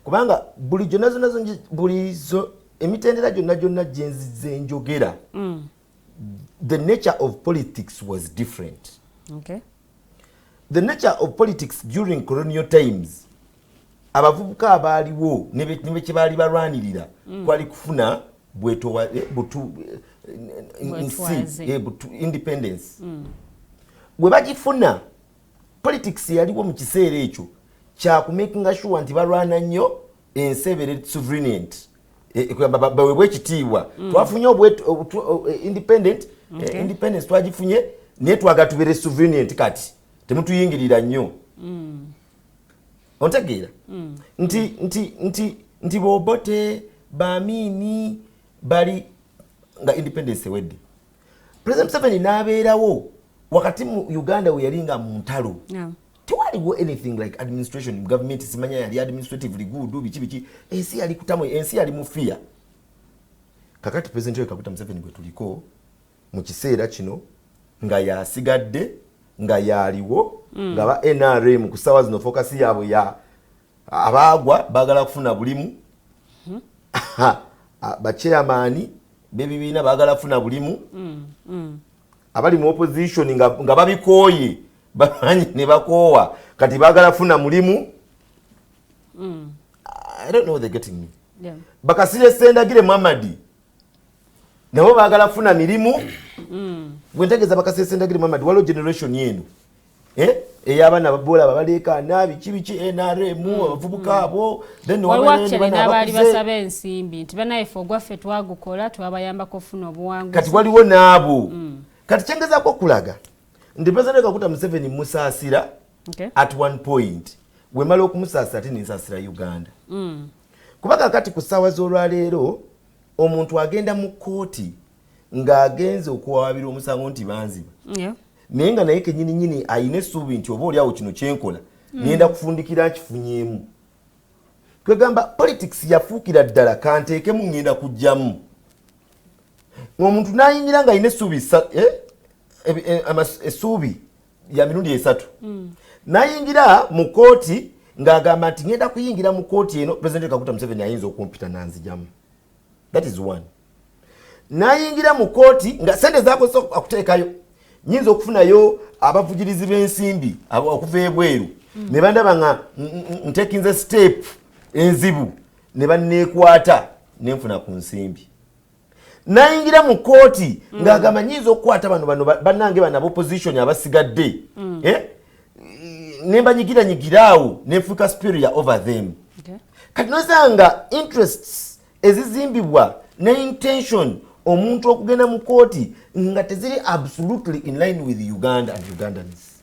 kubanga bulijjo nazo bulizo emitendera gyonna gyenzize njogera the nature of politics was different the nature of politics during colonial times abavubuka abaaliwo ne kye baali balwanirira kwali kufuna independence bwe bagifuna politics yaliwo mu kiseera ekyo kyakumakinga sure nti balwana nnyo ensebere sovereignty bawebwa ekitiibwa twafunye independence twagifunye naye twagatubere sovereignty kati temutuyingirira nnyo ontegeera nti Bobote Bamini bali nga independence ewedde President Museveni n'abeerawo wakati mu Uganda we yalinga mu ntalo tewaliwo anything like administration government simanya yali administratively good biki ensi yali kutamu ensi yali mu fear kakati President we Kaguta Museveni gwe tuliko mu kiseera kino nga yasigadde nga yaliwo nga ba NRM ku sawa zino focus yaabwe ya abagwa bagala kufuna bulimu ba chairman bebibiina bagala kufuna bulimu abali mu opposition nga babikoye bamanyi ne bakoowa kati bagala kufuna mulimu I don't know what they're getting me Bakasirye Ssendagire Mohammed nabo bagala kufuna mirimu bwentegeza Bakasirye Ssendagire Mohammed waliwo generation yenu ey'abaana babola babaleekaana biki NRM abavubuka abo then n'abaali basaba ensimbi nti banayife ogwaffe twagukola twabayambako ofuna obuwanguzi kati waliwo n'abo kati kyengezaako okulaga nti President Kaguta Museveni musaasira at one point wemala okumusaasira ate nensaasira Uganda kubaga kati ku ssaawa z'olwaleero omuntu agenda mu kkooti ng'agenze okuwaabira omusango nti banziba naye nga naye kenyininyini ayina essuubi nti oba oliawo kino kyenkola ngenda kufundikira nkifunyemu kwegamba politics yafuukira ddala kanteekemu ngenda kujjamu omuntu n'ayingira nga ayina essuubi ya mirundi esatu n'ayingira mu kkooti ng'agamba nti ngenda kuyingira mu kooti eno President Kaguta Museveni ayinza okumpita nanzijamu. That is one. Nayingira mu kooti nga sente zakozesa okuteekayo nyinza okufunayo abavugirizi b'ensimbi okuva ebweru ne bandaba nga ntekinze step enzibu ne banneekwata nenfuna ku nsimbi. Nayingira mu kooti ng'agamba nyinza okukwata bano bannange bano opposition abasigadde ne mbanyigiranyigiraawo nefuuka superior over them. Kati nosanga interests ezizimbibwa ne intention omuntu okugenda mu kooti nga teziri absolutely in line with Uganda and Ugandans.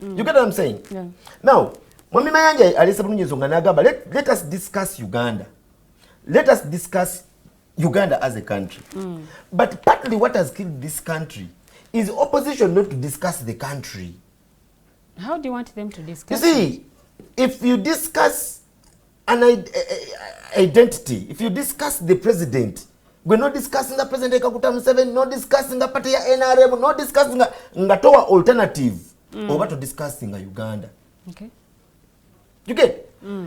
You get what I'm saying? Yeah. Now, Mwami Mayanja alisa bulungi ensonga n'agamba let us discuss Uganda. Let us discuss Uganda as a country. But partly what has killed this country is opposition not to discuss the country. How do you want them to discuss? You see, if you discuss an identity, if you discuss the president, we're not discussing the President Kaguta Museveni, not discussing the party NRM, not discussing ngatoa alternative over to discussing Uganda. Okay. You get?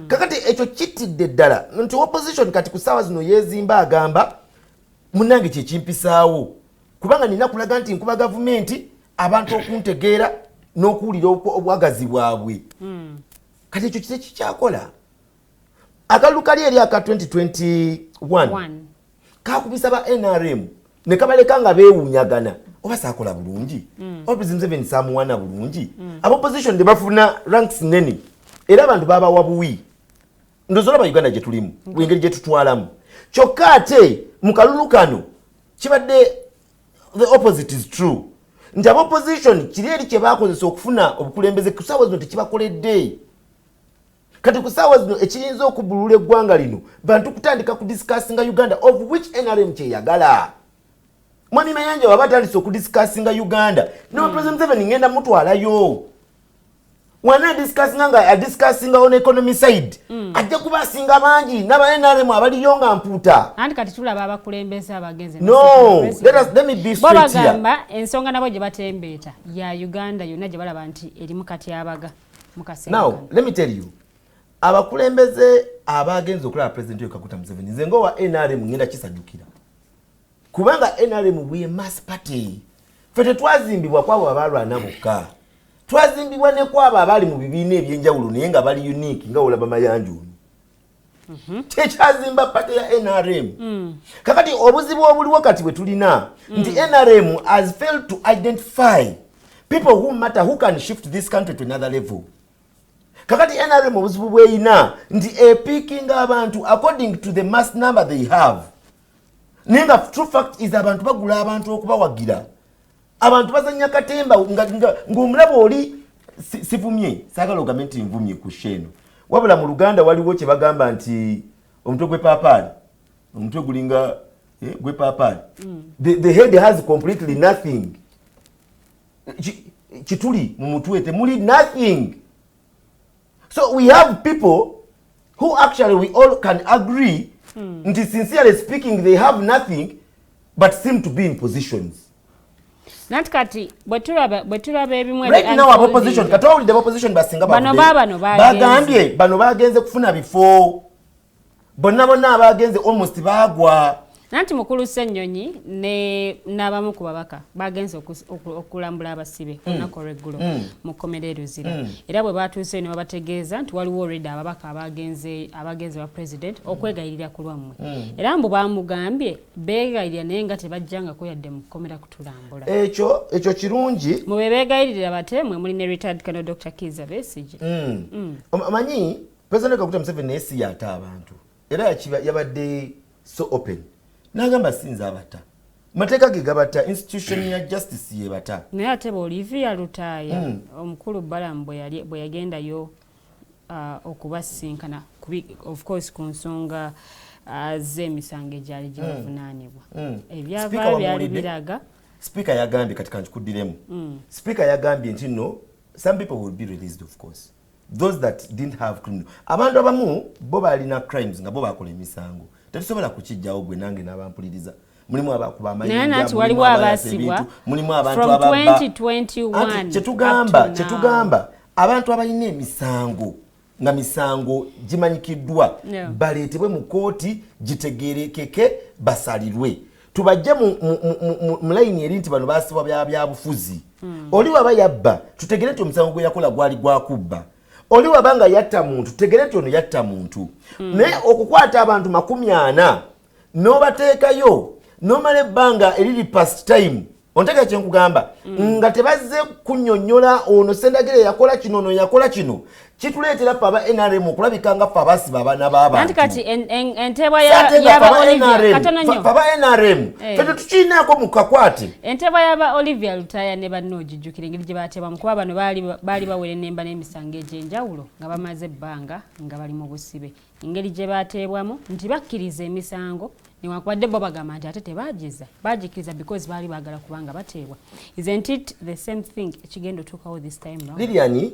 Kakati echo chitidde ddala nti opposition kati kusawa zino yezimba agamba munange kye kimpisaawo kubanga nina kulaga nti nkuba gavumenti abantu okuntegeera n'okuwulira obwagazi bwabwe. Kati ekyo kite kikyakola akalulu kali eri aka 2021 kakubisa ba NRM ne kabaleka nga beewunyagana oba saakola bulungi oba President Museveni saamuwana bulungi opposition de bafuna ranks nene era abantu baba wabuwi ndozola ba Uganda gye tulimu wengeri gye tutwalamu kyokka ate mu kalulu kano kibadde the opposite is true nti opposition kiri eri kye bakozesa okufuna obukulembeze kusaawa zino tekibakoledde. Kati kusawa zino ekiyinza okubulula eggwanga lino bantu kutandika kudiscussinga Uganda of which NRM kyeyagala. Mwami Mayanja waba tandise okudiscussinga Uganda no President Museveni ngenda mutwalayo wana discussinga nga adiscussinga on economy side ajja kubasinga bangi n'aba NRM abaliyo nga mpuuta. Anti kati tulaba abakulembeze abagenze. No, let me be straight here. Bagamba ensonga nabo gye batembeeta ya Uganda yonna gye balaba nti erimu kati abaga mukase. Now let me tell you. Abakulembeze abagenze okulaba President Kaguta Museveni nze ngowa NRM ngenda kisajjukira kubanga NRM we mass party fete twazimbibwa kwabo abalwana bokka twazimbibwa ne kwabo abali mu bibiina ebyenjawulo naye nga bali unique nga olaba Mayanja tekyazimba party ya NRM. Kakati obuzibu obuliwo kati bwe tulina nti NRM has failed to identify people who matter who can shift this country to another level. Kakati NRM obuzibu bweyina nti epikinga abantu according to the mass number they have. Nenga true fact is abantu bagula abantu okubawagira. Abantu bazanya katemba ng'omulaba oli sivumye sagala ogamenti nvumye ku sheno. Wabula mu Luganda waliwo kye bagamba nti omutwe gw'epaapaali omutwe gulinga gw'epaapaali. The head has completely nothing. Kituli mu mutwe temuli nothing. So we have people who actually we all can agree nti sincerely speaking they have nothing but seem to be in positions. Natkati bwetulaba ebimu right now our opposition katawulidde opposition basinga bano bagenze kufuna bifo bonna abagenze almost bagwa. Nanti mukulu Ssennyonyi n'abamu ku babaka bagenze okulambula abasibe olunaku olw'eggulo mu kkomerero zino era bwe batuuse ne babategeeza nti waliwo already ababaka abagenze ba president okwegayirira ku lwammwe era mbu bamugambye beegayirira naye nga tebajjangako yadde mu kkomera kutulambula. Ekyo kirungi mube beegayirira bate mwe muli ne retired Colonel Dr. Kizza Besigye. Amanyi President Kaguta Museveni naye si yaata abantu era yabadde so open. Nagamba sinza abata mateeka ge gabata institution ya justice yebata naye ate Olivia Lutaaya omukulu Balamu bwe yagendayo okubasinkana of course ku nsonga z'emisango egyali gibavunaanibwa ebyava byali biraga speaker yagambye kati kankikuddiremu speaker yagambye nti no some people will be released of course those that didn't have criminal abantu abamu bo balina crimes nga bo bakola emisango tetusobola kukijjawo gwe nange n'abampuliriza mulimu abakuba amayinja waliwo abasibwa mulimu abantu ababba 2021 kyetugamba abantu abalina emisango nga misango gimanyikiddwa baleetebwe mu kooti gitegeerekeke basalirwe tubajje mu layini eri nti bano baasibwa byabufuzi oli waba yabba tutegere nti omusango gwe yakola gwali gwakubba oli waba nga yatta muntu tutegere nti ono yatta muntu naye okukwata abantu 40 n'obateekayo n'omala ebbanga eriri past time onteka kyenkugamba nga tebazze kunnyonnyola ono Ssendagire yakola kino ono yakola kino kituleetera ffe aba NRM okulabika nga ffe abasiba abaana b'abantu kati entebwa yaba Olivia katononyo aba NRM ffe tukirinaako mu kakwate entebwa yaba Olivia Lutaya ne banno ogijjukira engeri gye baatebwamu kuba bano baali bawera ennemba n'emisango egy'enjawulo nga bamaze ebbanga nga bali mu busibe engeri gye baateebwamu nti bakkiriza emisango newankubadde bo bagamba nti ate tebagiza bagikiriza because baali baagala kubanga bateebwa. Isn't it the same thing ekigenda otuukawo this time round? Lilian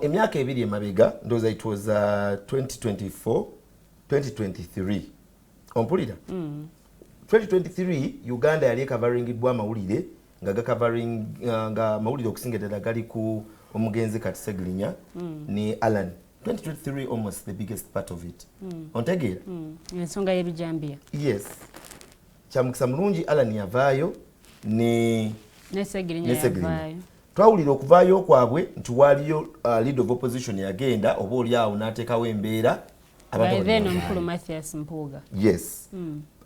emyaka ebiri emabega ndowooza it was 2024 2023 ompulira 2023 Uganda yali ekavaringiddwa amawulire nga gakavaring nga mawulire okusinga ddala gali ku omugenzi Katisegirinya ne Alan 2023 almost the biggest part of it. Ontegeera? Ensonga y'ebijambiya. Yes. Kyamukisa mulungi Alan yavaayo ne Segirinya yavaayo. Twawulira okuvaayo kwabwe nti waliyo leader of opposition yagenda oba oli awo n'ateekawo embeera abantu omukulu Mathias Mpuuga. Yes.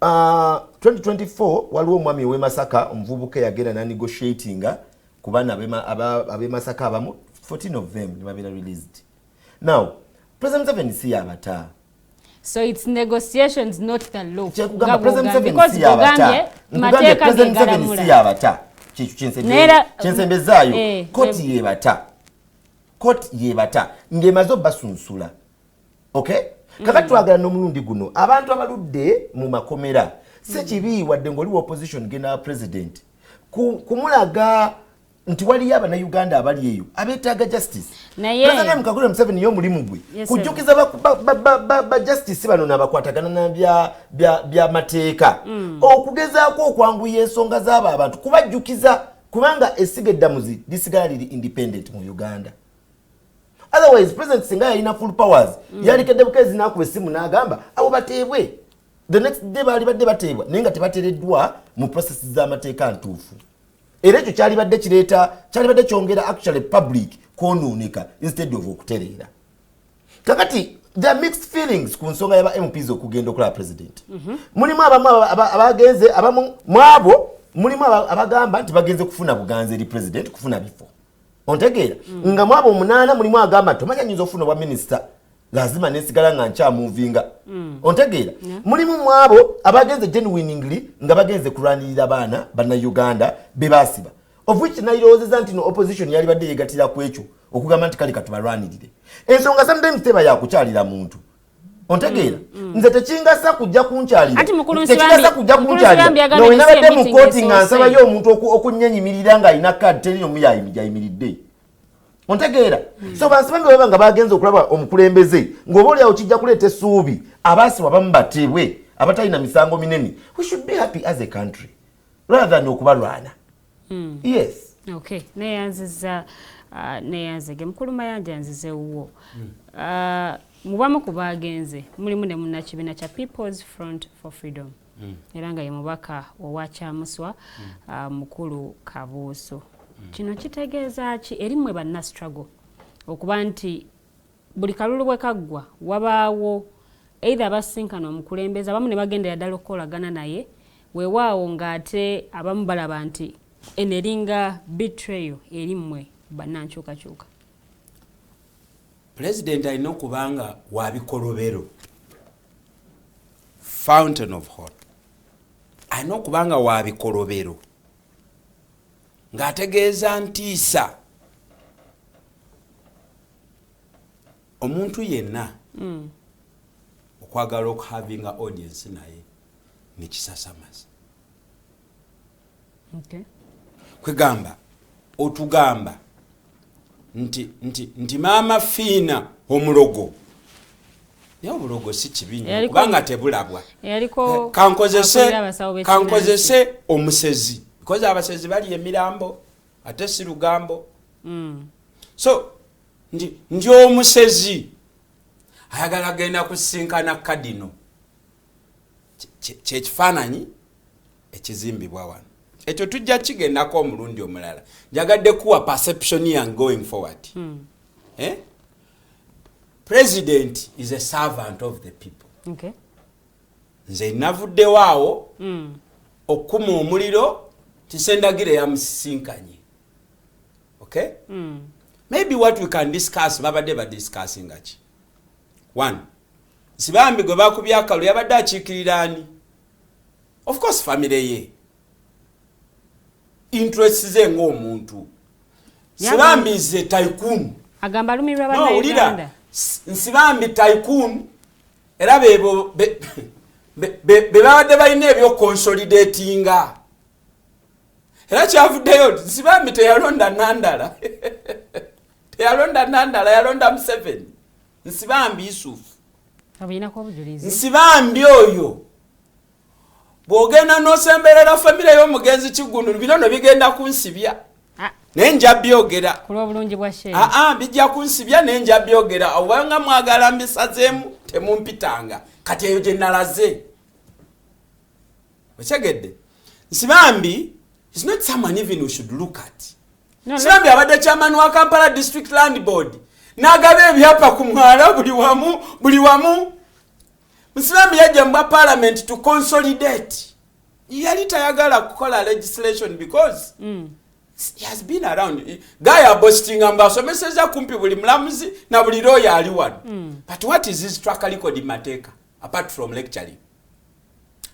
2024 waliwo omwami w'e Masaka omuvubuka yagenda n'negotiatinga ku baana ab'e Masaka abamu 14 of them ne babeera released. Now, President Museveni si yabata. So it's negotiations, not the law. President Museveni si yabata. President Museveni si yabata. Kyensembezaayo. Koti yebata. Koti yebata. Ngemazo basunsula. Okay? Kakati twagala n'omulundi guno. Abantu abaludde mu makomera. Se kibi wadde ng'oli wa opposition genda president. Kumulaga nti waliyo Uganda abali eyo abeetaaga justice. President Mukagule Museveni y'omulimu gwe kujjukiza ba justice bano n'abakwatagana na bya mateeka okugezaako okwanguya ensonga z'abo abantu kubajjukiza kubanga essiga eddamuzi lisigala liri independent mu Uganda. Otherwise President singa yalina full powers yalikedde bukezi n'akuba essimu n'agamba abo bateebwe the next day baali badde bateebwa naye nga tebateereddwa mu process z'amateeka ntuufu. Era ekyo kyalibadde kyongera actually public kwonooneka instead of okutereera. Kakati there are mixed feelings ku nsonga y'aba MPs okugenda okulaba president. Mulimu abamu abagenze abamu mwabo mulimu abagamba nti bagenze kufuna buganze eri president kufuna bifo. Ontegeera nga mwabo 8 mulimu agamba tomanya nyinza okufuna bwa minister lazima nesigala nga nkyamuvinga. Ontegeera mulimu mwabo abagenze genuinely nga bagenze kulwanirira abaana banna Uganda bebasiba of which nairowozeza nti no opposition yali badde yegatira ku ekyo okugamba nti kali katubalwanirire ensonga sometimes teba yakukyalira muntu. Ontegeera nze tekingasa kujja kunkyalira tekingasa kujja kunkyalira no inabadde mu court nga nsabayo omuntu okunnyenyimirira nga alina card teriyo muyayimiridde. Ontegeera so bansibange baba nga bagenze okulaba omukulembeze ng'oba oli awo kijja kuleeta essuubi abaasibwa abamu batebwe abatalina misango minene. We should be happy as a country rather than okubalwana. Yes. Okay. Neyanziza neyanzige mukulu Mayanja yanzize wuwo. Mubamu ku bagenze mulimu ne munnakibiina kya People's Front for Freedom. Era nga ye mubaka owa Kyamuswa mukulu Kabuuso. Kino kitegeeza ki eri mmwe banna struggle okuba nti buli kalulu bwe kaggwa wabaawo either abasinkana omukulembeze abamu ne bagenda yaddala okukolagana naye weewaawo ng'ate abamu balaba nti eneringa betrayal eri mmwe banna nkyukakyuka. President alina okubanga wabikolobero fountain of hope alina okubanga wabikolobero ng'ategeeza ntiisa omuntu yenna okwagala okuhavinga audience naye nekisasamaza. Okay. Kwegamba otugamba nti maama fiina omulogo naye obulogo si kibi kubanga tebulabwa kankozese omusezi because abasezi bali emirambo ate si lugambo. So ndi omusezi ayagala genda kusinkana kadino kyekifaananyi ekizimbibwa wano ekyo tujja kigendako omulundi omulala njagadde kuwa perception yange going forward. President is a servant of the people. Okay. Nze navuddewo awo okuma omuliro Ssendagire yamusisinkanye. Okay? Maybe what we can discuss babadde badiscussing achi. One, Sibambi gwe bakubya Bw'Akalulu yabadde akiikirira ani? Of course family ye. Interests ze ng'omuntu. Sibambi is a tycoon. Agamba lumirwa bana Uganda. Nsibambi tycoon era bebo babadde balina ebyo consolidatinga. Era kyavuddeyo Nsibambi teyalonda Nandala. Teyalonda Nandala, yalonda Museveni. Nsibambi Yusufu. Abinako obujulizi. Nsibambi oyo bw'ogenda n'osemberera famire y'omugenzi Kiggundu bino bigenda kunsibya. Nenja byogera. Kulo bulungi bwa shehe. Bijja kunsibya nenja byogera. Obanga mwagala mbisazeemu temumpitanga. Kati eyo gye nalaze. Okyegedde. Nsibambi is not someone even we should look at. Nsibambi abadde chairman wa Kampala District Land Board. N'agaba ebyapa ku mwala buli wamu. Nsibambi yajja mu parliament to consolidate. Yali tayagala kukola legislation because he has been around. Guy boasting ambasomeseza kumpi buli mulamuzi na buli lawyer ali wano. But what is his track record in Mateka apart from lecturing?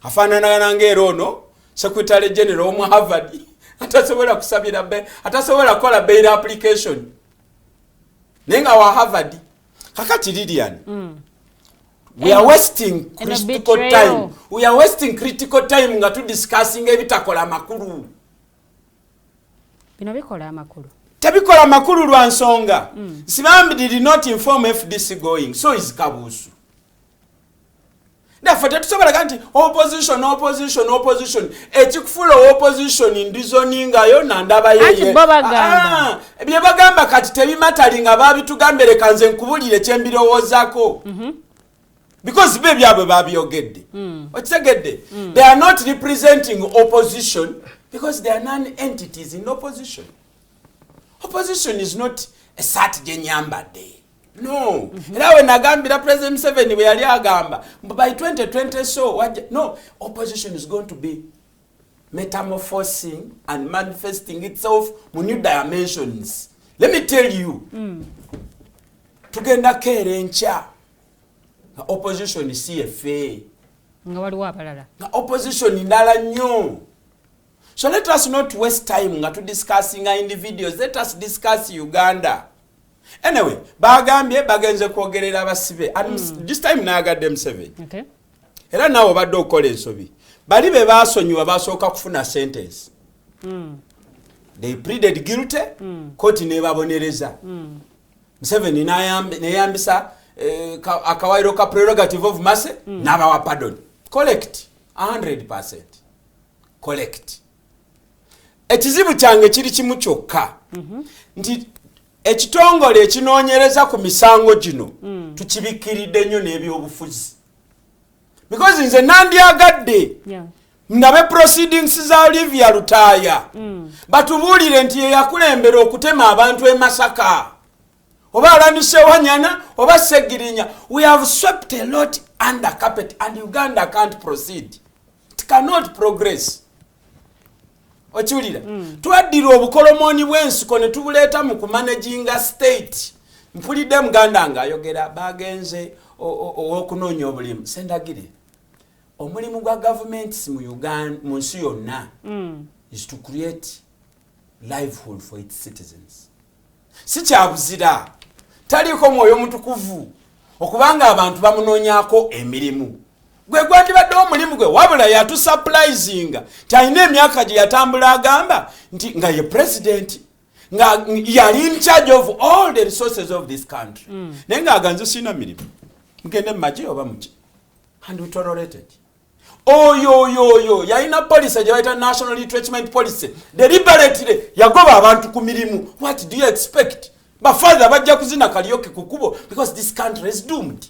Afaanana ng'ero ono Secretary General mu Harvard atasobola kusabira atasobola kukola bail application. Nenga wa Harvard kakati Lilian. We are wasting critical time. We are wasting critical time nga tu discussing ebitakola makulu. Bino bikola amakulu. Tabikola amakulu lwa nsonga. Nsibambi did not inform FDC going. So is Kabusu. Therefore, tetusobola kanti opposition. Ekikufula opposition ndizoninga yo nandaba yeye. Ati babagamba. Bye bagamba kati tebimatalinga babitugambere kanze nkubulire kyembirowoozako. Because be byabwe babyogedde. Okitegedde. They are not representing opposition because they are non-entities in opposition. Opposition is not a sat genyambadde. No. Era we nagambira President Museveni we yali agamba by 2020 so no, opposition is going to be metamorphosing and manifesting itself in new dimensions. Let me tell you. Tugenda kerencha. Opposition is CFA. Nga waliwo abalala. Opposition ndala nnyo. So let us not waste time nga to discussing individuals. Let us discuss Uganda. Anyway, bagambye bagenze kwogerera abasibe. And this time nayagadde Museveni. Okay. Era nawo badde okola ensobi. Bali be basonyiwa basooka kufuna sentence. They pleaded guilty. Court nebabonereza. Museveni neyambisa akawairo ka prerogative of mercy n'abawa pardon. Collect 100%. Collect. Ekizibu kyange kiri kimu kyokka. Nti ekitongole ekinoonyereza ku misango gino tukibikiridde nnyo n'eby'obufuzi. Because nze nandyagadde ndabe proceedings za Olivia Lutaaya batubuulire nti ye yakulembera okutema abantu e Masaka oba alandise Wanyana oba Segirinya. We have swept a lot under carpet and Uganda can't proceed. It cannot progress. Okiwulira twaddira obukolomoni bw'ensiko ne tubuleeta mu kumanaginga state. Mpulidde Muganda ng'ayogera bagenze okunoonya obulimu. Ssendagire omulimu gwa gavumenti mu Uganda mu nsi yonna is to create livelihood for its citizens. Si kyabuzira taliko mwoyo mutukuvu okubanga abantu bamunoonyako emirimu. Gwe gwandibadde omulimu gwe wabula yatusurprisinga talina emyaka gye yatambula agamba nti nga ye president nga yali in charge of all the resources of this country. Naye ng'aganze sina mirimu mugende mu magye oba muki and we tolerated. Oyo yalina policy gye bayita national retrenchment policy deliberately yagoba abantu ku mirimu. What do you expect? Bafather bajja kuzina kalioke kukubo because this country is doomed.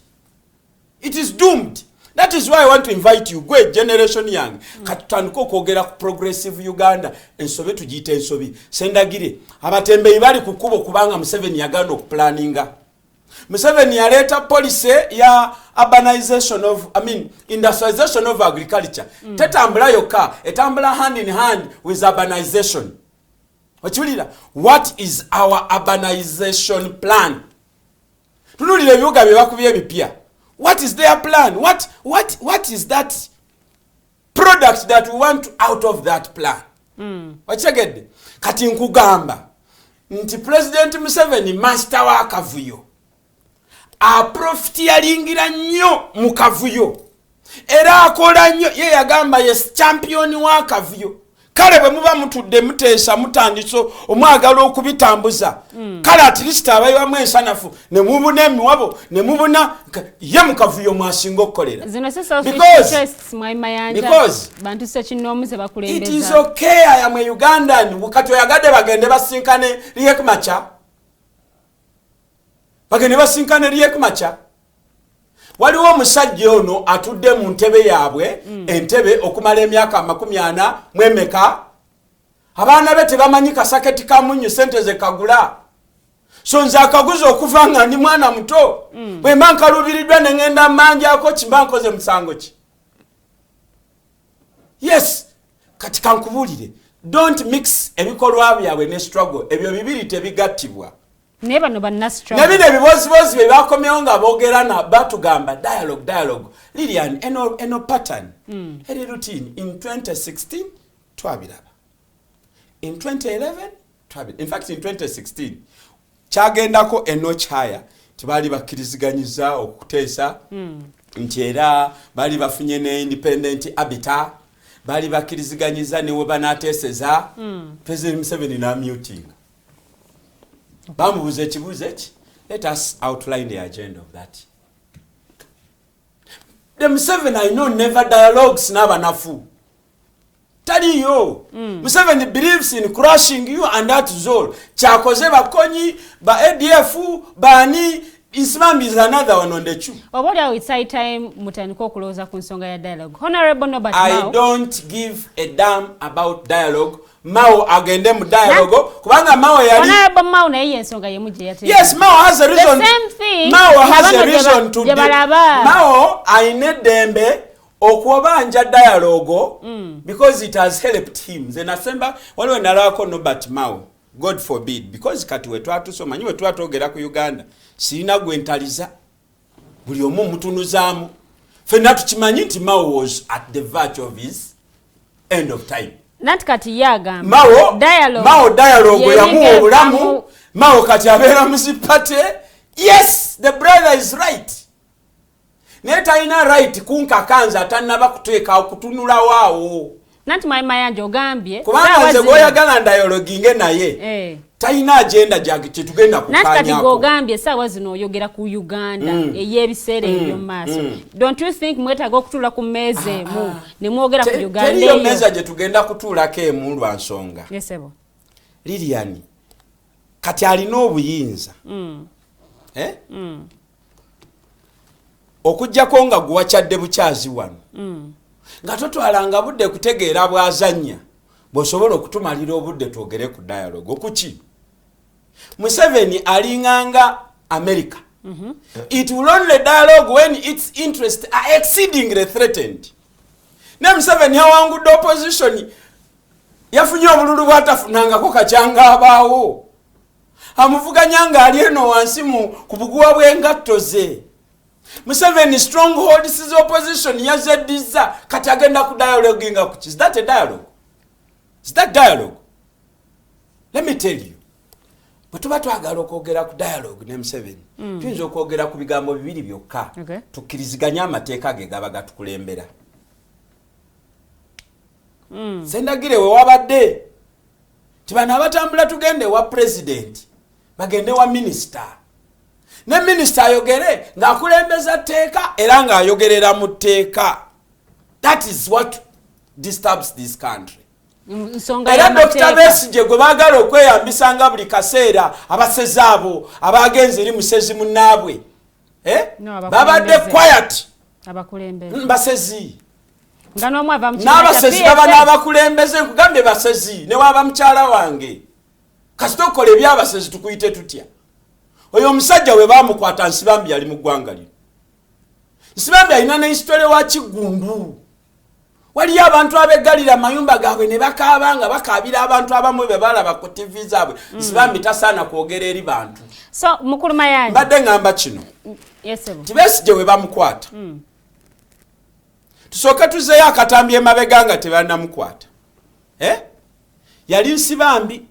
It is doomed. That is why I want to invite you, gwe generation young, katutandika okwogera ku progressive Uganda, ensobe tugiyita ensobi. Ssendagire, abatembeeyi bali ku kkubo kubanga Museveni yagenda okuplaninga. Museveni yaleeta policy ya industrialization of agriculture. Tetambula yokka, etambula hand in hand with urbanization. Okiwulira, what is our urbanization plan? Tunulira ebibuga bye bakubye ebipya. What is their plan? What is that product that we want out of that plan? Wakitegedde? Kati nkugamba nti President Museveni master wa kavuyo. Aprofitialingira nnyo mu kavuyo. Era akola nnyo, ye yagamba yes champion wa kavuyo. Kale bwe muba mutudde muteesa mutandiso omwagala okubitambuza. Kale at least abayiwamu ensanafu ne mubuna emiwabo ne mubuna ye mukavuyo mwasinga okukolera. Because bantu sekinoomuze bakulembeza. It is okay, I am a Ugandan. Wakati oyagadde bagende basinkane Riek Machar. Bagende basinkane Riek Machar. Waliwo omusajja ono atudde mu ntebe yaabwe, entebe okumala emyaka 40 mwemeka. Abaana be tebamanyi kasaketi ka munyu sente ze kagula. So nze akaguza okuva nga ndi mwana muto. Bwe mba nkalubiriddwa ne ngenda mmanjako kimba nkoze musango ki. Yes, kati kankubulire. Don't mix ebikolwa byabwe ne struggle. Ebyo bibiri tebigattibwa. Neba no banna struggle. Nebine bibozibozi bye bakomyewo nga boogera na batugamba dialogue. Lilian, eno pattern. Eri routine in 2016 twabiraba. In 2011 twabiraba. In fact in 2016 kyagendako eno chaya tibali bakiriziganyiza okuteesa nti era bali bafunye ne independent habitat, bali bakiriziganyiza ne we banateeseza President Museveni na muting. Bamubuza ekibuuzo eki. Let us outline the agenda of that. The Museveni I know never dialogues n'abanafu. Taliyo. Museveni believes in crushing you and that is all. Kyakoze bakonyi, ba ADF, bani, Ismambi is another one on the chew. What are we say time mutandika okuloza ku nsonga ya dialogue? Honorable Robert Mao. I don't give a damn about dialogue. Mao agende mu dialogue kubanga Mao yali Honorable Mao na yeye ensonga ye muje yate. Yes, Mao has a reason. The same thing. Mao has a reason to Mao aine dembe okwobanja dialogue because it has helped him. Then asemba waliwo nalako Robert Mao. God forbid, because kati we twatusoma nyiwe twatogera ku Uganda sina gwentaliza buli omu mutunuzaamu fenna tukimanyi nti Mao was at the verge of his end of time. Nati kati yagamba Mao dialogue yamu obulamu. Mao kati abeera musipate. Yes, the brother is right. Neta ina right kunkakanza atanaba kuteeka okutunula waawo. Nati Mayanja ogambye kubanga nze goyagala dialogue nge naye taina agenda jage tetugenda kukanyako. Nati kati ogambye sawa zino oyogera ku Uganda eyebiseera ebyo Maaso. Don't you think mwetaga okutula ku meza emu ne mwogera ku Uganda eyo? Teriyo meza gye tugenda kutuulako emu lwa nsonga. Yesebo. Lilian kati alina obuyinza okujjako nga guwakyadde bukyazi wano nga totwalanga budde kutegeera bwazanya bw'osobola okutumalira obudde twogere ku dialogue okuki. Museveni alinganga America. It will only dialogue when its interests are exceedingly threatened. Ne Museveni yawangudde opposition yafunye obululu bwatafunangako kakyanga abaawo. Amuvuganyanga ali eno wansi ku buguwa bw'engatto ze. Museveni stronghold is opposition yazeddiza kati agenda ku dialogue nga kuki. Is that a dialogue? Is that dialogue? Let me tell you. Bwe tuba twagala okwogera ku dialogue ne Museveni tuyinza okwogera ku bigambo bibiri byokka tukkiriziganya amateeka ge gaba gatukulembera. Ssendagire we wabadde tibana abatambula tugende wa president bagende wa minister. Ne minister ayogere ng'akulembeza tteeka era ng'ayogerera mu tteeka. That is what disturbs this country. era Dr. Besigye gwe baagala okweyambisanga buli kaseera abasezi abo abagenzi eri musezi munnaabwe babadde quiet basezi n'abasezi baba n'abakulembeze nkugambye basezi ne waba mukyala wange kasita okola ebyabasezi tukuyite tutya oyo omusajja we baamukwata Nsibambi yali mu ggwanga lino Nsibambi alina ne hisitole wa Kigundu waliyo abantu abeggalira mayumba gaabwe ne bakaaba nga bakaabira abantu abamu be balaba ku TV zaabwe Nsibambi tasaana kwogera eri bantu so mukulu Mayanja mbadde ngamba kino Besigye we bamukwata tusooke tuzeeyo akatambi emabega nga tebannamukwata yali Nsibambi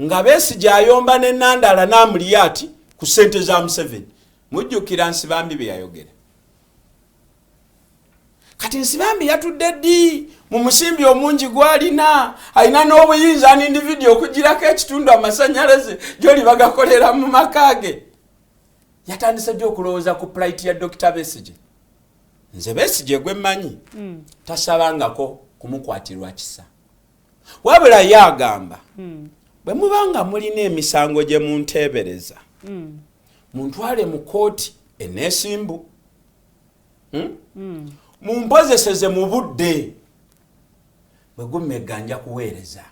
nga Besigye ayomba ne Nandala n'amuliyati ku ssente za Museveni mujjukira Nsibambi bye yayogera kati Nsibambi yatudde ddi mu musimbi omungi gwalina alina n'obuyinza n'individio okugirako ekitundu amasanyalaze gy'oli bagakolera mu makage yatandise ddi okulowooza ku plight ya Dr. Besigye nze Besigye gwe mmanyi tasabangako kumukwatirwa kisa wabula ye agamba bwe mubanga mulina emisango gye munteebereza muntwale mu kooti eneesimbu mumpozeseze mu budde bwe gummegga nja kuweereza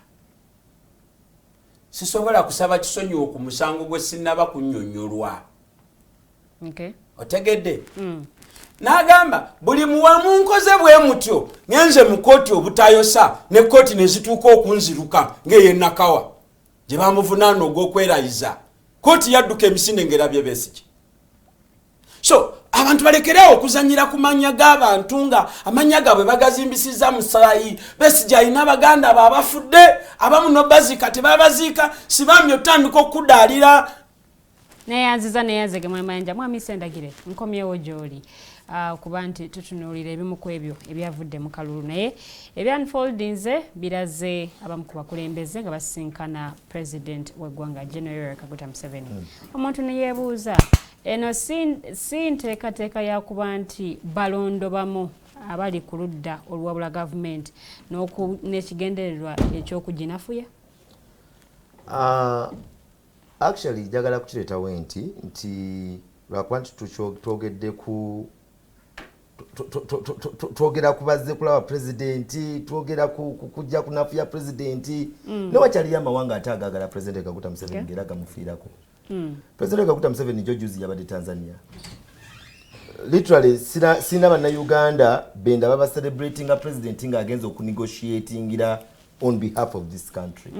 sisobola kusaba kisonyiwo ku musango gwe sinnaba kunnyonnyolwa otegedde n'agamba buli muwamu nkoze bwe mutyo ngenze mu kooti obutayosa ne kooti ne zituuka okunziruka ng'eyennakawa gye bamuvunaana ogw'okwerayiza kooti yadduka emisinde ng'erabye Besigye so abantu balekeraawo okuzanyira ku mannya g'abantu nga amannya gaabwe bagazimbisiza musaayi Besigye alina abaganda abo abafudde abamu n'obaziika tebabaziika Nsibambi otandika okudaalira neyanzege Mayanja mwami Ssendagire nkomyewo gy'oli kuba nti tutunuulira ebimu ku ebyo ebyavudde mu kalulu naye ebyanfoldinze biraze abamu ku bakulembeze nga basinkana president w'eggwanga General Kaguta Museveni omuntu ne yeebuuza eno si nteekateeka yakuba nti balondobamu abali ku ludda oluwabula gavumenti n'ekigendererwa eky'okuginafuya actually njagala kukireetawo nti lwakuba nti twogedde ku twogera ku bazze kulaba pulezidenti twogera kujja kunafuya pulezidenti newakyaliyo amawanga ate agaagala pulezidenti Kaguta Museveni ng'era gamufiirako pulezidenti Kaguta Museveni jo juzi yabadde Tanzania literally sina bannayuganda benda baba celebrating a president ng'agenza okunegotiatingira on behalf of this country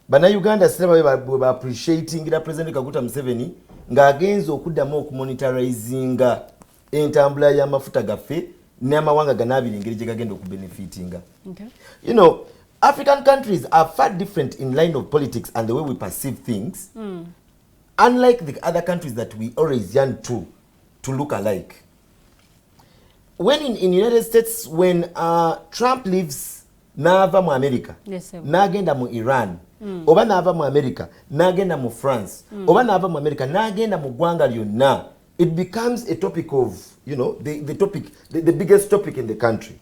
bannayuganda siraba bwe ba appreciatingira pulezidenti Kaguta Museveni ng'agenza okuddamu okumonitarizinga entambula y'amafuta gaffe n'amawanga ganaabiri engeri gye gagenda okubenefitinga you know African countries are far different in line of politics and the way we perceive things unlike the other countries that we always yearn to look alike when in United States when Trump leaves n'ava mu America n'agenda mu Iran oba n'ava mu America n'agenda mu France oba n'ava mu America n'agenda mu ggwanga lyonna it becomes a topic of the biggest topic in the country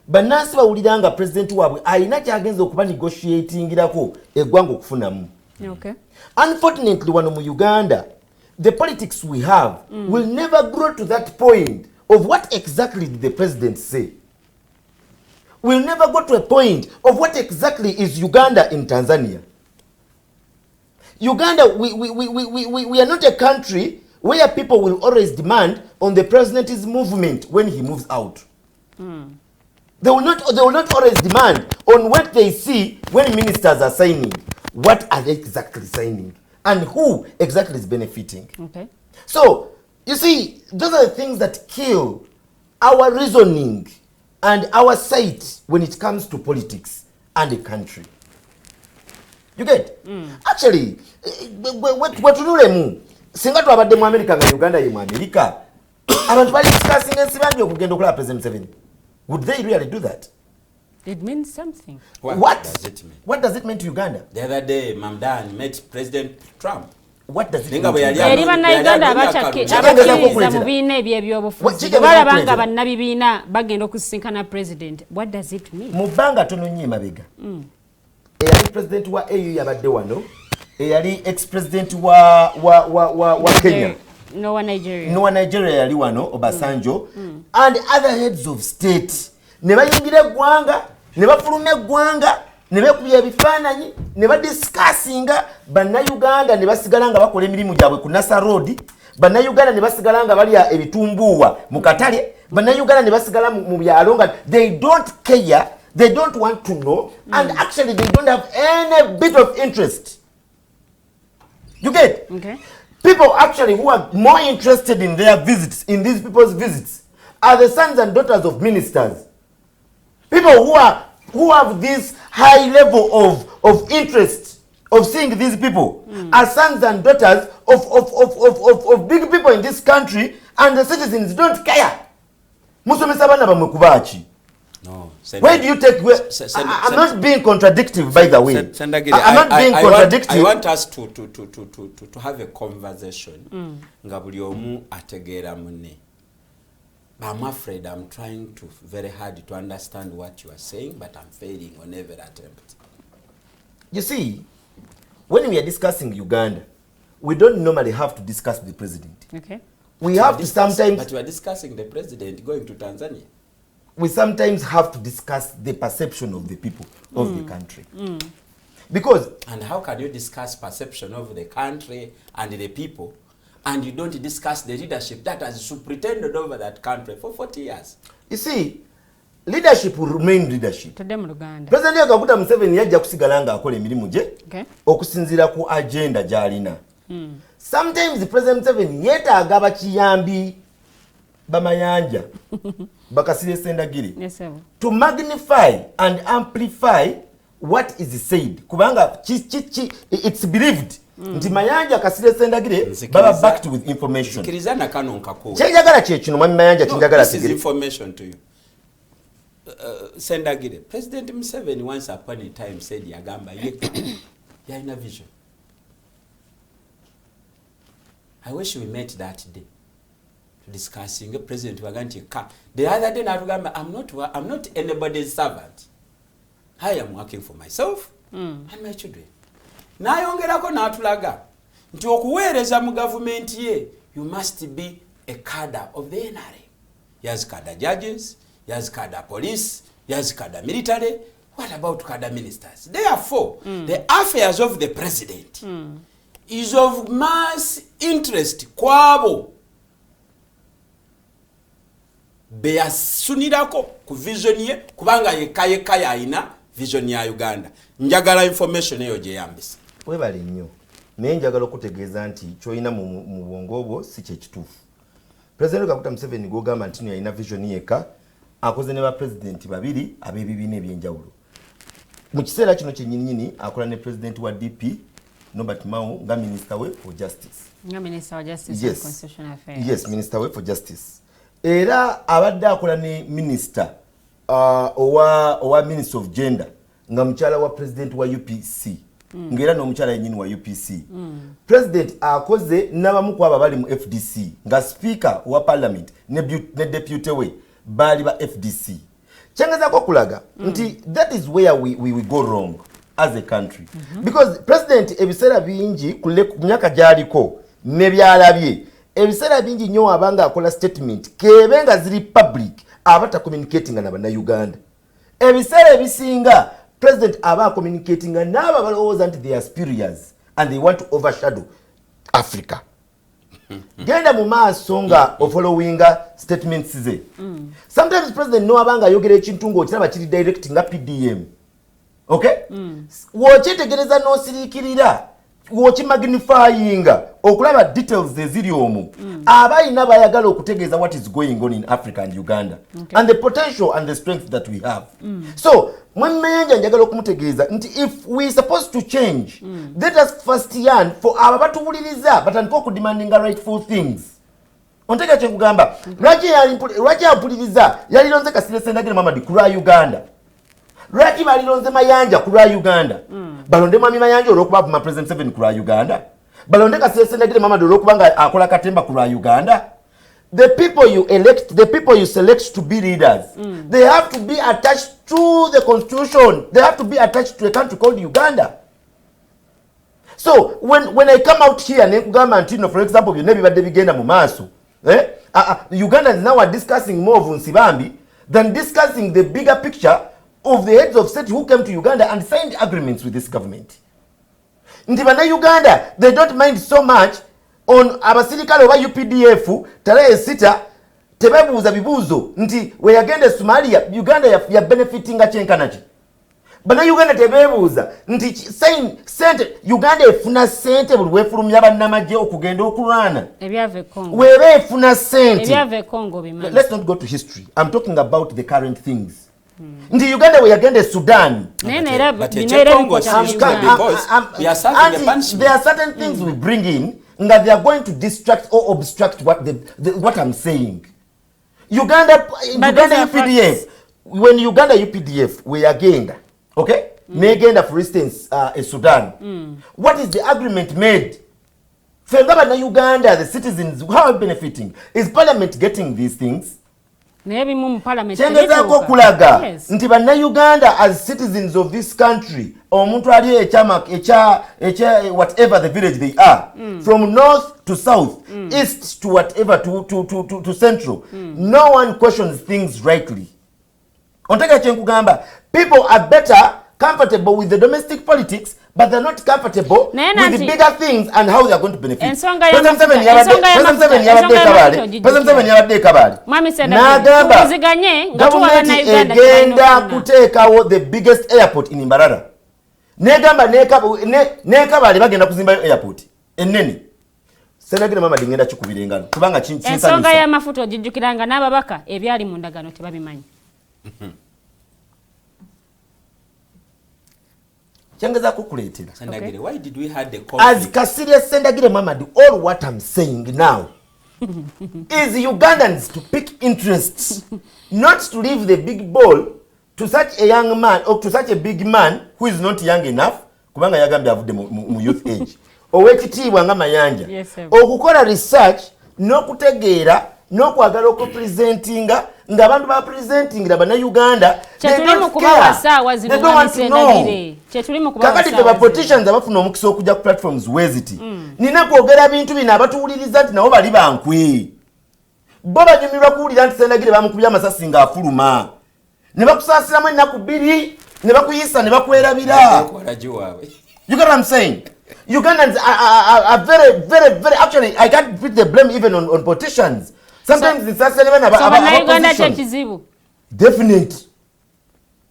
bannansi bawulira nga president waabwe alina kyagenza okuba negotiatingirako eggwanga okufunamu unfortunately wano mu Uganda the politics we have will never grow to that point of what exactly did the president say. We'll never go to a point of what exactly is Uganda in Tanzania. Uganda, we are not a country where people will always demand on the president's movement when he moves out. They will not always demand on what they see when ministers are signing. What are they exactly signing? And who exactly is benefiting? Okay. So, you see, those are the things that kill our reasoning and our sight when it comes to politics and the country. You get? Actually, wetunulemu singa twabadde mu America nga Uganda ye mu America abantu bali discussing ensibambi okugenda okulaba President Museveni. Would they really do that? It means something. What does it mean? What does it mean to Uganda? The other day, Mamdan met President Trump. What does it mean? Eri bannayuganda abakkiriza mu biina eby'ebyobufuzi balabanga bannabibiina bagenda okusisinkana president. What does it mean? Mu bbanga tono nnyo emabega eyali president wa AU yabadde wano, eyali ex-president wa Kenya, Nowa Nigeria yali wano, Obasanjo, and other heads of state ne bayingira eggwanga ne bafuluma eggwanga ne bekubya ebifaananyi ne badiscussinga bannayuganda ne basigala nga bakola emirimu gyabwe ku Nasa Road, bannayuganda ne basigala nga balya ebitumbuuwa mu katale, bannayuganda ne basigala mu byalo nga they don't care, they don't want to know, and actually they don't have any bit of interest. You get? Okay. People actually who are more interested in their visits, in these people's visits, are the sons and daughters of ministers. People who have this high level of interest of seeing these people are sons and daughters of big people in this country, and the citizens don't care. Musomesa bana bamwe kubachi. No. Where do you take I'm not being contradictive, by the way. Ssendagire, I'm not being contradictive. I want us to have a conversation. Nga buli omu ategeera munne. I'm afraid I'm trying to very hard to understand what you are saying, but I'm failing on every attempt. You see, when we are discussing Uganda, we don't normally have to discuss the president. Okay. We have to sometimes... But we are discussing the president going to Tanzania. We sometimes have to discuss the perception of the people of the country. Because... And how can you discuss perception of the country and the people, and you don't discuss the leadership that has superintended over that country for 40 years? You see, leadership will remain leadership. President Kaguta Museveni yajja kusigala nga akola emirimu gye okusinziira ku agenda gy'alina. Sometimes President Museveni yeetaaga bakiyambi bamayanja bakasirye Ssendagire to magnify and amplify what is said. Kubanga it's believed nti Mayanja Kasirye Ssendagire baba backed with information. Kirizana kano nkako. Kyejagala kye kino mwami Mayanja kinjagala this is information to you. Ssendagire, President Museveni once upon a time said yagamba yalina vision. I wish we met that day to discussing President Waganti. The other day I'm not anybody's servant. I am working for myself and my children. Nayongerako n'atulaga nti okuweereza mu government ye, you must be a cadre of the NRA. Yes, cadre judges, yes, cadre police, yes, cadre military. What about cadre ministers? Therefore, the affairs of the president is of mass interest kwabo beyasunirako ku vision ye, kubanga yekka yalina vision ya Uganda. Njagala information eyo gye yambisa. Webali nnyo. Naye njagala okutegeeza nti ky'olina mu bwongo bwo si kye kituufu. President Kaguta Museveni gw'ogamba nti yalina vision yekka, akoze ne bapresidenti babiri ab'ebibiina eby'enjawulo. Mu kiseera kino kyennyini akola ne president wa DP Norbert Mao nga minister we for justice. Nga minister wa justice and constitutional affairs. Yes, minister we for justice. Era abadde akola ne minister owa minister of gender nga mukyala wa president wa UPC. Ngera n'omukyala yennyini wa UPC. President akoze n'abamu ku abo bali mu FDC nga speaker wa parliament ne deputy we bali ba FDC. Kyangezaako okulaga nti that is where we go wrong as a country. Because president ebiseera bingi ku myaka gy'aliko ne byalabye, ebiseera bingi nnyo abanga akola statement kebe nga ziri public abata communicating na bannayuganda. Ebiseera ebisinga president aba communicating n'abo abalowooza nti they are spurious and they want to overshadow Africa. Genda mu maaso nga ofollowinga statements ze. Sometimes president no abanga ayogera ekintu ng'okiraba kiri direct nga PDM. Okay? Wokyetegereza n'osiriikirira, wokimagnifyinga okulaba details eziri omwo. Abayina bayagala okutegeeza what is going on in Africa and Uganda, and the potential and the strength that we have. So Mayanja njagala okumutegeeza nti if we supposed to change, let us first yearn for abo batuwuliriza batandika okudemandinga rightful things. Ontega kye kugamba, lwaki ampuliriza yalilonze Kasirye Ssendagire Mohammed ku lwa Uganda, lwaki balilonze Mayanja ku lwa Uganda, balonde mwami Mayanja olw'okuba avuma President Museveni ku lwa Uganda, balonde Kasirye Ssendagire Mohammed olwokubanga akola katemba ku lwa Uganda. The people you elect, the people you select to be leaders, they have to be attached to the constitution. They have to be attached to a country called Uganda. So when I come out here and government, for example, you never bigenda mu Maaso, Ugandans now are discussing more of Nsibambi than discussing the bigger picture of the heads of state who came to Uganda and signed agreements with this government. Ndibana Uganda, they don't mind so much on abasirikale oba UPDF tarehe 6 tebabuuza bibuuzo nti weyagende Somalia Uganda ya benefiting achenkanachi. Bana Uganda tebebuuza nti sente Uganda efuna sente buli wefulumya bannamagye okugenda okulwana. Ebyave Congo. Webe efuna sente. Ebyave Congo bimanyi. Let's not go to history. I'm talking about the current things. Nti Uganda weyagende Sudan. Nene there are certain things we bring in that they are going to distract or obstruct what I'm saying. Uganda UPDF, when Uganda UPDF we agenda, okay? Megenda for instance Sudan. What is the agreement made? Fengaba na Uganda, the citizens, how are benefiting? Is Parliament getting these things? Chengezako kulaga nti banna Uganda as citizens of this country omuntu ali echa whatever the village they are from north to south east to whatever to central no one questions things rightly. Ontaka chenkugamba people are better comfortable with the domestic politics, but they're not comfortable with the bigger things and how they're going to benefit. President 7 yabadde kabali. Nagamba government egenda kuteekawo the biggest airport in Mbarara. Negamba nekabali bagenda kuzimbayo airport ennene. Ssendagire Mohammed ngenda kikubirengano kubanga kinsanisa. Ensonga y'amafuta ogijjukiranga n'ababaka ebyali mu ndagano tebabimanyi. Why did we have the as Kasirye Ssendagire Mohammed, all what I'm saying now is Ugandans to pick interests, not to leave the big ball to such a young man or to such a big man who is not young enough kubanga yagambye avudde mu youth age owekitiibwa nga Mayanja okukola research n'okutegeera n'okwagala okupresentinga ng'abantu ba presentingira bana Uganda kakati fe bapoliticians abafuna omukisa okujja ku platforms weziti nina kwogera bintu bino abatuwuliriza nti nabo bali bankwe bo banyumirwa kuwulira nti Ssendagire bamukubya amasasi ng'afuluma ne bakusaasiramu ennaku 2 ne bakuyisa ne bakwerabira. You get what I'm saying? Ugandans are very, very, very, actually I can't put the blame even on politicians. Sometimes it's just even about opposition.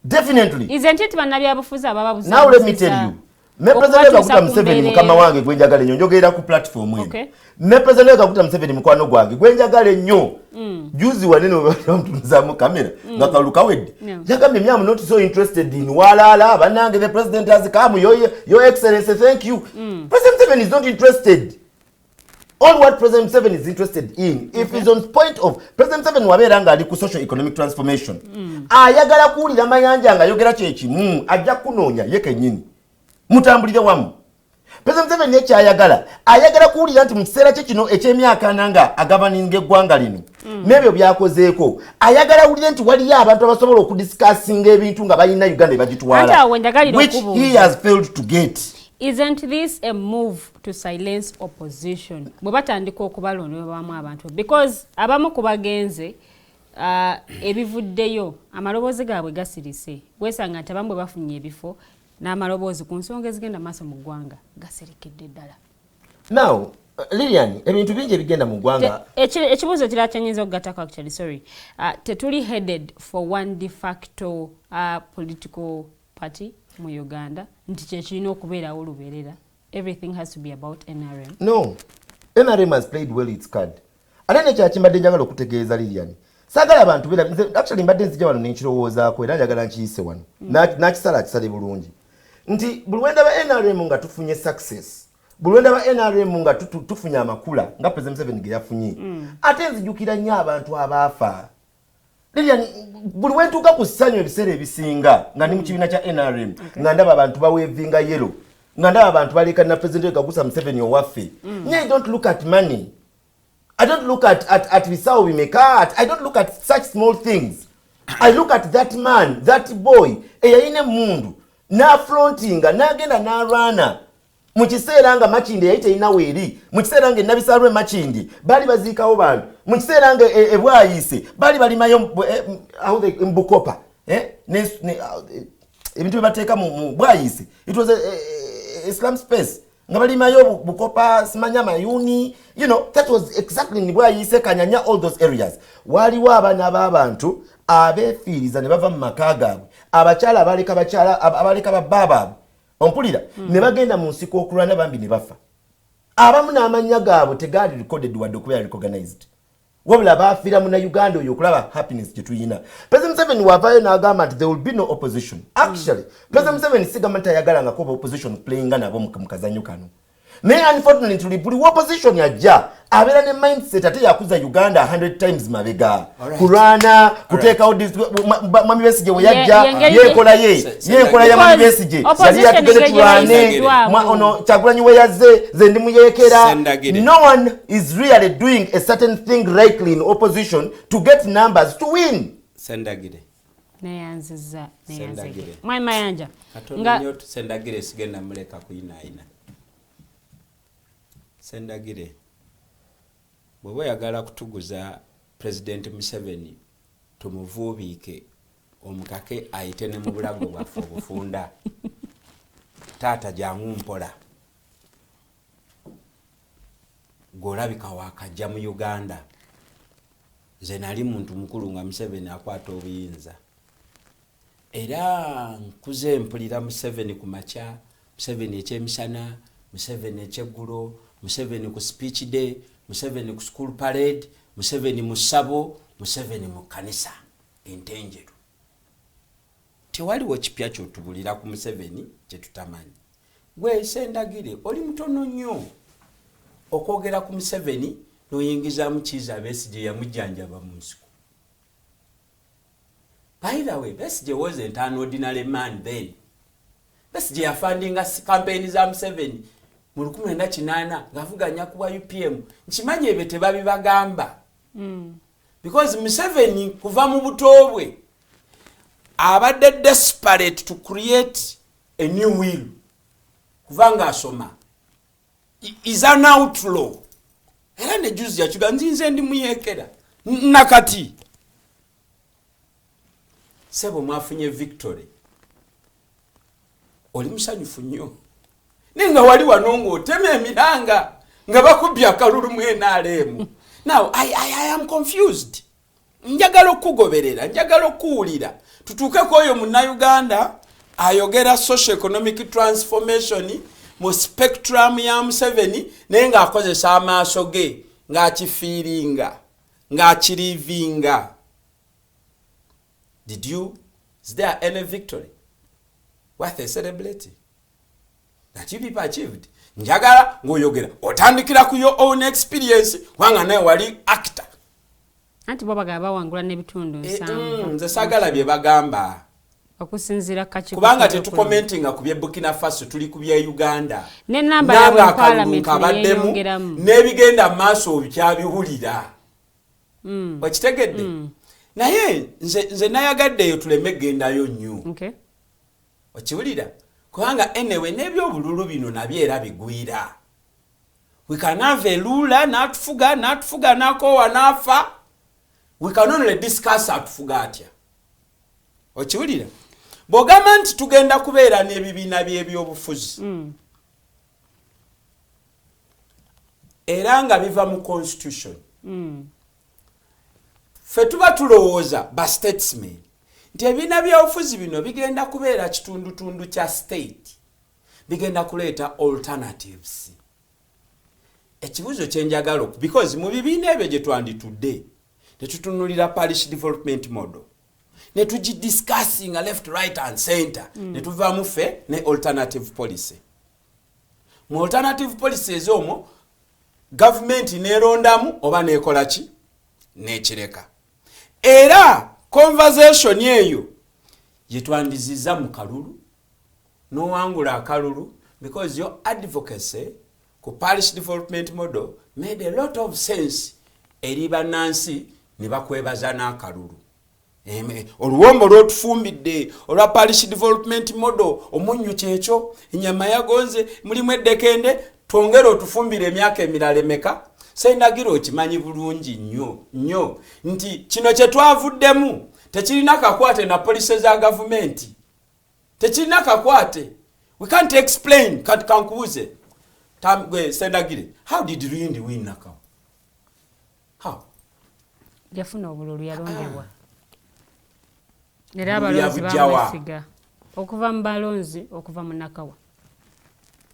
Definitely. Isn't it Bannabyabufuzi abababuza? Now let me tell you. Me president Kaguta Museveni mukama wange gwenjagala nnyo njogera ku platform eno. Okay. Me president Kaguta Museveni mukwano gwange gwenjagala nnyo. Juzi wanene bamutumiza mu kamera ng'akalulu kawedde. Yagambye me I'm not so interested in walala banange the president has come your excellency thank you. President Museveni is not interested. All what President Museveni is interested in, if he's on point of President Museveni wabeera nga ali ku social economic transformation, ayagala kuwulira Mayanja nga yogera kyekimu ajja kunoonya ye kennyini mutambulire wamu. President Museveni ayagala kuwulira nti mu kiseera kye kino eky'emyaka nanga agavaninga eggwanga lino n'ebyo byakozeeko ayagala awulire nti waliyo abantu abasobola okudiscussinga ebintu nga balina Uganda ebagitwala which he has failed to get. Isn't this a move to silence opposition? Bwebatandika okubalondamu abantu because abamu kubagenze ebivuddeyo amaloboozi gaabwe gasirise bwesanga nti abamu bwe bafunye ebifo n'amaloboozi ku nsonga ezigenda maaso mu ggwanga gaserekedde ddala. Now Lilian, ebintu bingi ebigenda mu ggwanga ekibuuzo kirala kyenyiza okugattako actually sorry tetuli headed for one de facto political party mu Uganda nti kyekirina okubeerawo olubeerera. Everything has to be about NRM. No, NRM has played well its card. Ate nekyakimbadde njagala okutegeeza Lilian saagala abantu actually mbadde nzija wano nenkirowoozaako era njagala nkiyise wano nakisala kisale bulungi nti buli wenda ba NRM nga tufunye success buli wenda ba NRM nga tufunye amakula nga President Museveni ge yafunye ate nzijukira nnyo abantu abaafa. Lilian buli wentuuka ku ssanyu ebiseera ebisinga nga ndi mu kibiina kya NRM nga ndaba abantu baweevinga yellow nga ndaba abantu baleka na president Kaguta Museveni owaffe. I don't look at money. I don't look at bisawo bimeka. I don't look at such small things. I look at that man, that boy, eyayina mundu, na frontinga, nagenda na rana. Mukiseera nga Makindi yayite ina weeri, mukiseera nga Nabisarwe Makindi, bali baziikawo bantu, mukiseera nga Bwayise, bali balimayo Mbukopa, ebintu bateeka mu Bwayise. It was a slum space. Nga balimayo Bukopa, Simanya Mayuni, you know, that was exactly in Bwayise, Kanyanya, all those areas. Waliwo abaana b'abantu abefiiriza ne bava mu maka gaabwe, abakyala abaleka babbaabwe ompulira ne bagenda mu nsiko okulwana bambi ne bafa. Abamu n'amannya gaabwe tegaali recorded wadde okubeera recognized. Wabula baafiira mu Uganda oyo okulaba happiness gye tuyina. President Museveni wavaayo n'agamba nti there will be no opposition. Actually, President Museveni sigamba nti ayagalangako opposition playinga nabo mu kazanyo kano. Naye unfortunately buli opposition yajja abeera ne mindset ate yakuza Uganda 100 times mabega. Kulwana, kuteekawo Mwami Besigye we yajja, yeekola ya Mwami Besigye. Yali yatugende tulwane, ono Kyagulanyi we yazze, ze ndi muyeekera. No one is really doing a certain thing rightly in opposition to get numbers to win. Ssendagire. Neyanziza. Ssendagire. Mayanja. Katonda Ssendagire sigenda muleka kuyinaayina. Ssendagire bw'oba oyagala kutuguza President Museveni tumuvuubiike omukake ayite ne mu bulago bwaffe obufunda taata jangu mpola gw'olabika waakajja mu Uganda. Nze nali muntu mukulu nga Museveni akwata obuyinza era nkuze mpulira Museveni ku makya, Museveni ekyemisana, Museveni ekyeggulo, Museveni ku speech day, Museveni ku school parade, Museveni mu ssabo, Museveni mu kanisa entenjeru. Tewaliwo kipya ky'otubulira ku Museveni kye tutamanyi. Gwe Ssendagire oli mutono nnyo okwogera ku Museveni n'oyingizaamu Kizza Besigye yamujjanjaba mu nsiko. By the way, Besigye wasn't an ordinary man then. Besigye yafandinga campaign za Museveni mu 1980 ng'avuganya ku bwa UPM. Nkimanyi ebyo tebabibagamba. Because Museveni kuva mu buto bwe abadde desperate to create a new will. Kuva ng'asoma. Is an outlaw. Era ne juzi yakiga nzinze ndi muyeekera. Nakati. Sebo mwafunye victory. Oli musanyufu nnyo. Ninga wali wano ng'otema emiranga nga bakubye akalulu mu NRM. Now, I am confused. Njagala okugoberera, njagala okuwulira. Tutuukeko oyo munna Uganda ayogera socio-economic transformation mu spectrum ya Museveni naye ng'akozesa amaaso ge ng'akifiiringa ng'akirivinga. Is there any victory worth a celebrity that you people achieved? Njagala ng'oyogera otandikira ku your own experience wanga naye wali actor. Anti baba gaba wangula n'ebitundu nsanvu. Nze saagala bye bagamba. Okusinzira kaki kubanga tetukomentinga ku bye Burkina Faso tuli ku bye Uganda. Ne namba ya parliament yeyongeramu. N'ebigenda Maaso obikyabihulira. Wakitegedde? Naye nze nayagaddeyo tuleme gendayo nnyo. Okay. Okiwulira? Kubanga anyway n'ebyobululu bino nabyo era bigwira. We can have a ruler n'atufuga n'akoowa n'afa. We can only discuss atufuga atya. Okiwulira? Bw'ogamba nti tugenda kubeera n'ebibiina by'eby'obufuzi. Era nga biva mu constitution. Ffe tuba tulowooza ba statesmen nti ebibiina by'obufuzi bino bigenda kubeera kitundutundu kya state. Bigenda kuleeta alternatives. Ekibuuzo kye njagala because mu bibiina ebyo gye twanditudde tetutunulira parish development model. Ne tugidiscussing left, right and center. Ne tuvaamu ffe ne alternative policy. Mu alternative policy ez'omwo government neerondamu oba neekola ki? Neekireka. Era conversation eyo gye twandizizza mu kalulu n'owangula akalulu because your advocacy ku parish development model made a lot of sense eri bannansi ne bakwebaza n'akalulu. Oluwombo lwotufumbidde olwa parish development model omunnyo kyekyo ennyama yagonze mulimu eddekende twongere otufumbire emyaka emirala emeka. Ssendagire okimanyi bulungi nnyo nti kino kye twavuddemu tekirina kakwate na police za gavumenti, tekirina kakwate. We can't explain. Kankubuze Ssendagire, how did Luyindi win Nakawa? How? Yafuna obululu yalondebwa. Era abalonzi bamwesiga okuva mu balonzi okuva mu Nakawa.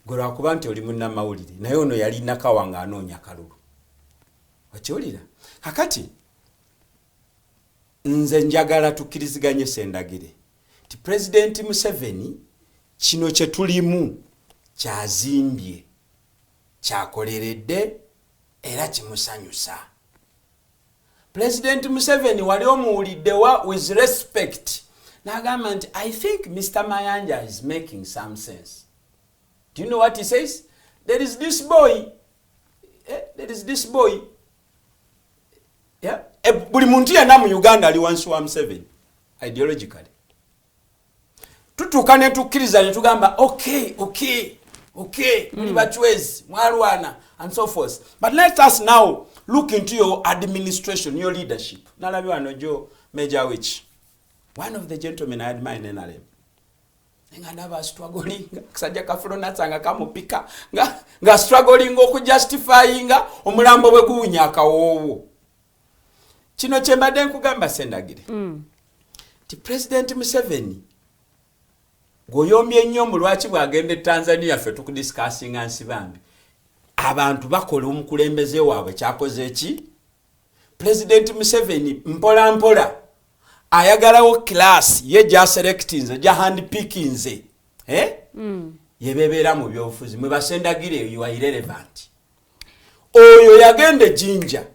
Gwe akuba nti oli munnamawulire naye ono yali Nakawa ng'anoonya kalulu. Okiwulira? Kakati nze njagala tukkiriziganye Ssendagire ti President Museveni kino kye tulimu kyazimbye kyakoleredde era kimusanyusa. President Museveni wali omuwuliddewa with respect n'agamba nti I think Mr. Mayanja is making some sense. Do you know what he says? There is this boy. There is this boy. Yeah. Buli muntu yenna mu Uganda ali wansi wa Museveni ideologically. Tutuuka ne tukkiriza ne tugamba okay. Muli bachwezi mwalwana and so forth. But let us now look into your administration, your leadership. Nalabi wano jo Major Witch. One of the gentlemen I admire in NRM. Nga ndaba struggling kasajja kafulona tsanga kamupika nga struggling okujustifyinga omulambo bwe guwunya akawoowo. Kino kye mbadde nkugamba Ssendagire. Ti President Museveni goyombye nnyo mu lwaki bw'agenda Tanzania ffe tukudiscussinga nsibambi. Abantu bakola omukulembeze waabwe kyakoze ki? President Museveni mpola mpola ayagalawo class ye ja selectinze ja handpickinze yebebeera mu byobufuzi mwe Ssendagire you are irrelevant. Oyo yagende jinja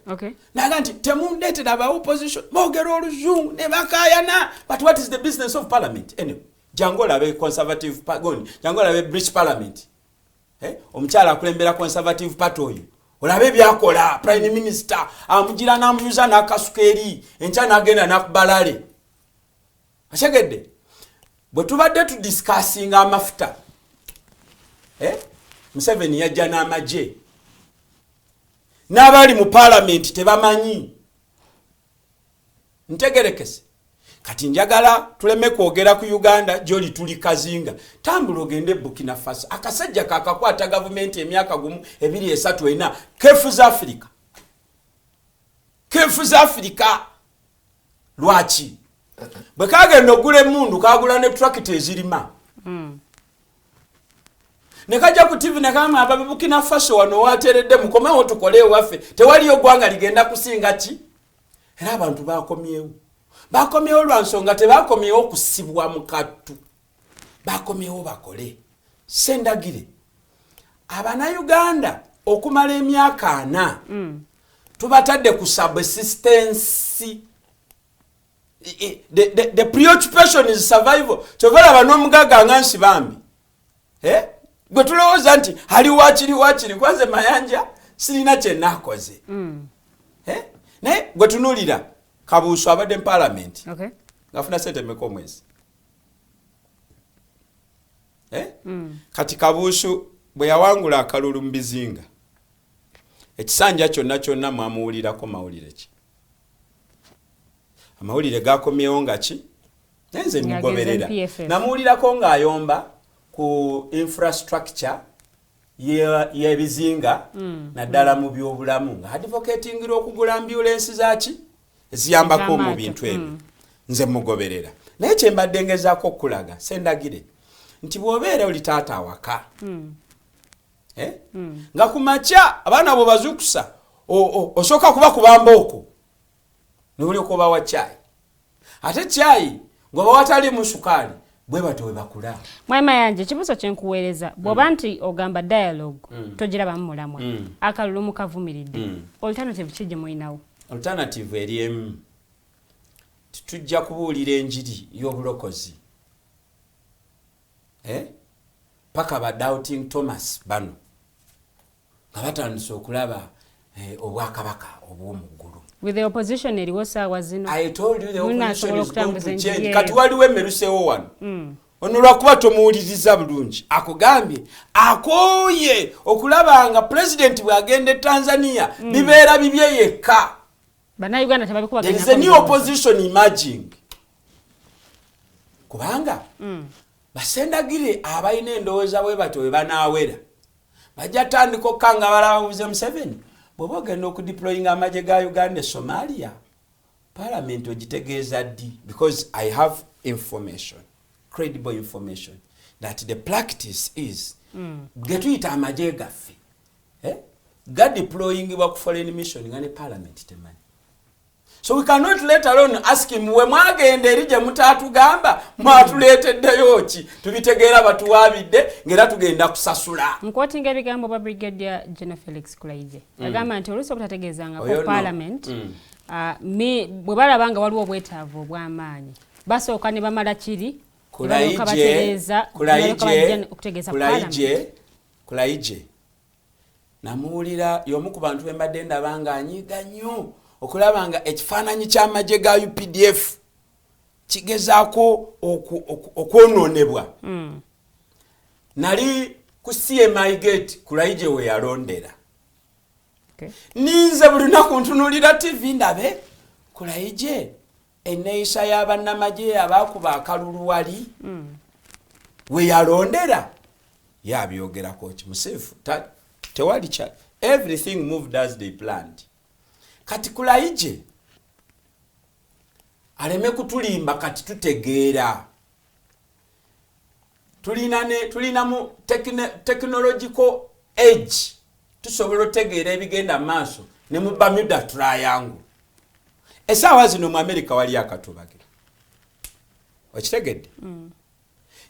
naga nti temundeetera aba opposition boogera oluzungu ne bakayana. But what is the business of parliament? Anyway, jangu olabe conservative pagoni jangu olabe British parliament omukyala akulembera conservative party oyo olabe byakola prime minister amugira n'amuyuza n'akasuka eri enkya n'agenda n'akubalale. Ashegedde bwe tubadde tudiscussinga amafuta Museveni yajja n'amagye n'abali mu parliament tebamanyi. Ntegerekese kati njagala tuleme kwogera ku Uganda joli tuli kazinga tambula ogende Burkina Faso akasajja kakakwata gavumenti emyaka gumu 2-3 kefu za Afrika lwaki bwe kagenda ogula emundu kagula ne tractor ezirima ne kajja ku TV ne kama aba Burkina Faso wano wateredde mukomewo tukole waffe tewaliyo ggwanga ligenda kusinga ki. Era abantu bakomyewo lwa nsonga tebakomyewo kusibwa mu kattu bakomyewo bakole. Ssendagire Abannayuganda okumala emyaka 4 tubatadde ku subsistence. The preoccupation is survival. Chovala banomugaga ngansi bambi gwe tulowooza nti ali wakiri kwanze Mayanja sirina kye nakoze naye gwe tunulira Kabuusu abadde mu parliament ngafuna sente mmeka omwezi kati Kabuusu bwe yawangula akalulu mu bizinga ekisanja kyonna mwamuwulirako mawulire ki? Amawulire gakomyewo nga ki? Nenze mugoberera namuwulirako ng'ayomba ku infrastructure y'ebizinga naddala mu byobulamu nga advocatingira okugula ambulance zaki eziyambako mu bintu ebyo. Nze mugoberera naye kye mbadde ngezaako okulaga Ssendagire nti bw'obeera oli taata awaka nga ku makya abaana bwe bazukusa osooka kuba kubamba okwo ne bulyoka obawa caayi ate caayi ng'oba wataliimu sukaali bwe bato we bakula. Mayanja kibuzo kyenkuweereza bw'oba nti ogamba dialogue togirabamu mulamwa akalulu mukavumiridde alternative ki gye mulinawo? Alternative eri emu tujja kubuulira enjiri y'obulokozi paka ba doubting Thomas bano nga batandise okulaba obwakabaka obw'omuggulu. With the opposition eriwo saawa zino. I told you the opposition is going to change. Yeah. Kati waliwo emerusewo wano. Ono lwakuba tomuwuliriza bulungi akugambye akooye okulaba nga president bw'agenda Tanzania bibeera bibye yekka. Bannayuganda tebabikubaganya. There is a new opposition emerging. Kubanga Ssendagire abalina endowooza bwe batyo bwe banaawera bajja tandika okkanga balabuze Museveni bw'oba ogenda okudeployinga amagye ga Uganda Somalia parliament ogitegeeza ddi, because I have information, credible information that the practice is ge tuyita amagye gaffe ga deployingibwa ku foreign mission nga ne parliament temanyi. So we cannot let alone ask him we mwagenda eri gye mutaatugamba mwatuleeteddeyo ki tubitegeera batuwaabidde ngera tugenda kusasula. Nkwotinga ebigambo bwa Brigadier General Felix Kulaije agamba nti oluusi obutategeezanga ko parliament bwe balabanga waliwo obwetaavu obw'amaanyi basooka ne bamala kiri Kulaije namuwulira y'omu ku bantu bembadde ndaba nga anyiiga nnyo okulaba nga ekifaananyi ky'amagye ga UPDF kigezaako okwonoonebwa. Nali ku CMI gate Kulaije we yalondera. Ninze buli lunaku ntunuulira TV ndabe Kulaije enneeyisa y'abannamagye abaakuba akalulu wali we yalondera yabyogerako kimuseefu tewali kya everything moved as they planned. Kati Kulaije aleme kutulimba kati tutegeera tulina mu technological age tusobola otegeera ebigenda maaso ne mu Bermuda Triangle. Essaawa zino mu America wali akatubagiro okitegedde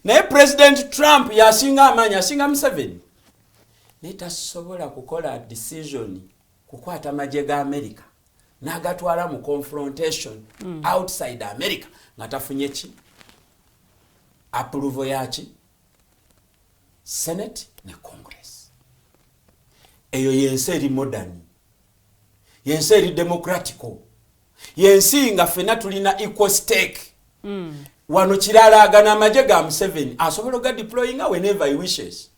naye President Trump yasinga amaanyi asinga Museveni naye tasobola kukola decision kukwata amagye ga America n'agatwala mu confrontation outside America nga tafunye ki approval yaki Senate ne Congress. Eyo yensi eri modern, yensi eri democratical, yensi nga fena tulina equal stake. Wano kiralagana amagye ga Museveni asobola oga deploying whenever he wishes.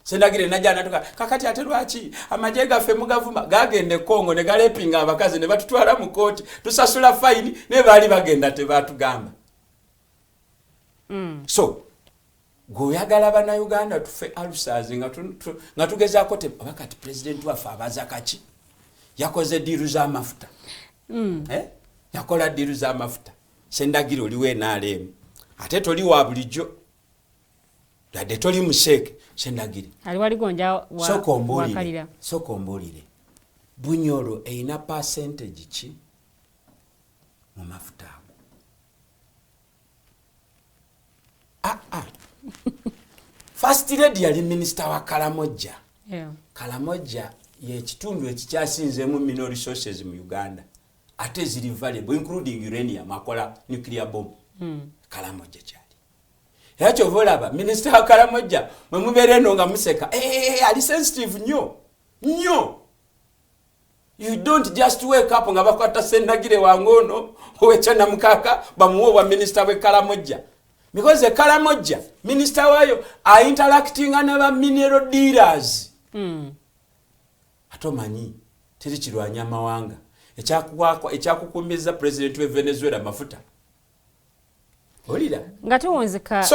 Ssendagire najja natuka kakati ate lwaki amagye gaffe mugavuma gagende Kongo ne galepinga abakazi ne batutwala mu kooti tusasula fine ne baali bagenda tebatugamba. So goyagala bana Uganda tufe alusazi nga tugezaako bakati president waffe abaza kaki yakoze diru za mafuta yakola diru za mafuta. Ssendagire oliwe NRM ate toli wa bulijjo yadde toli musheke. Ssendagire ali wali gonja wa kalira sokombulire Bunyoro eina percentage ki mu mafuta First lady yali minister wa Kalamoja. Kalamoja ye kitundu ekikyasinze mu mineral resources mu Uganda ate ziri valuable including uranium akola nuclear bomb. Kalamoja kyali yakyo volaba minister wa Kalamoja mwe mubere eno nga museka ali sensitive nnyo. You don't just wake up nga bakwata Ssendagire wangono owecha na mukaka bamuwo wa minister we Kalamoja. Because Kalamoja, minister wayo, are interacting n'aba mineral dealers. Atomanyi, teri kirwanya amawanga. Ekyakukumbiza president we Venezuela mafuta. Olira. Ngatuwonzeka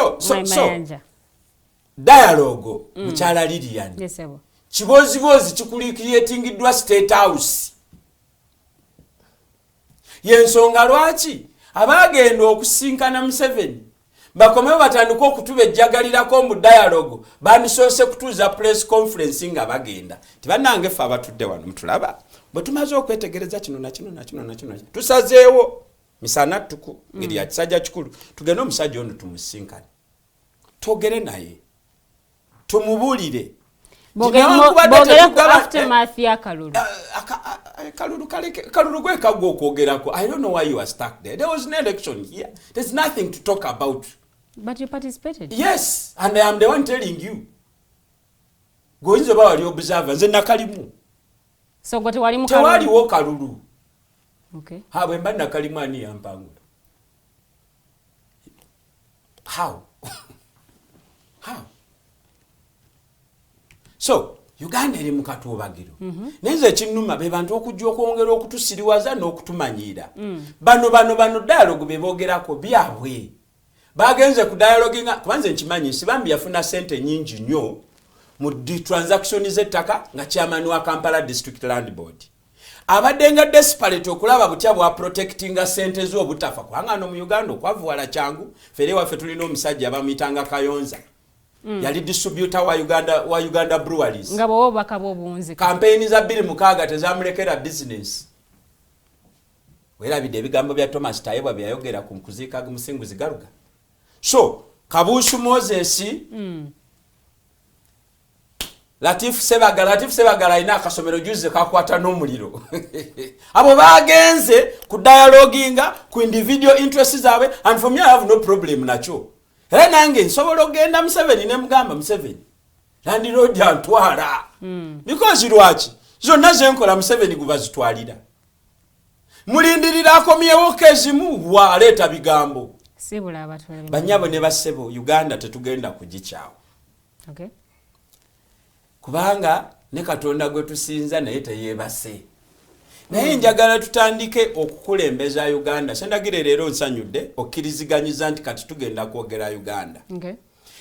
Mayanja. Dialogue, mukyala Lilian. Yes, sir. Kibozibozi kikulicreatingiddwa State House. Yensonga lwaki abagenda okusinkana Museveni bakomewo batandika okutuba ejjagalirako mu dialogue bandisoose kutuuza press conference nga bagenda tibannange ffe abatudde wano mutulaba bwe tumaze okwetegereza kino na kino tusazeewo misana tuku ngeri ya kisajja kikulu tugende omusajja ono tumusinkane twogere naye tumubuulire bogera ku aftermath ya Kalulu. Kalulu gwe kagwa okwogerako. I don't know why you are stuck there. There was an election here. There's nothing to talk about. But you participated? Yes, and I am the one telling you. Goyinza ba wali observer nze nakalimu. So gote wali mu Tewali wo kalulu. Okay. Hawe mba nakalimu ani yampangula. How? How? So, Uganda eri mu katuubagiro. Nenze ekinnuma be bantu okujja okwongera okutusiriwaza n'okutumanyiira. Bano dialogue be boogerako byabwe. Bagenze ku dialogue nga kubanze nkimanyi Sibambi yafuna sente nyingi nnyo mu transaction z'ettaka nga chairman wa Kampala District Land Board. Abadde nga desperate okulaba butya bwa protectinga sente zo obutafa kubanga no mu Uganda okwavuwala kyangu fere waffe tulina omusajja bamuitanga Kayonza. Yali distributor wa Uganda breweries. Ngabo obubaka bw'obunzika. Campaign za 26 tezamulekera business. Werabidde ebigambo bya Thomas Tayebwa byayogera ku mkuziika Musinguzi Garuga. So, Kabusu Moses, Latif Sebagala ina akasomero juze kakwata n'omuliro. Abo bagenze ku dialoguinga ku individual interests zaabwe, and for me I have no problem nacho. Era nange nsobola ogenda Museveni ne mugamba Museveni. Land road antwala. Because lwaki? Zonna zenkola Museveni gubazitwalira. Mulindirira akomyewo kezimu waleeta bigambo. Sibula abatwala. Banyabo ne basebo Uganda tetugenda kugikyawo. Okay. Kubanga ne Katonda gwe tusinza naye teyebase. Naye njagala tutandike okukulembeza Uganda. Ssendagire leero nsanyudde okkiriziganyiza nti kati tugenda kwogera Uganda. Okay.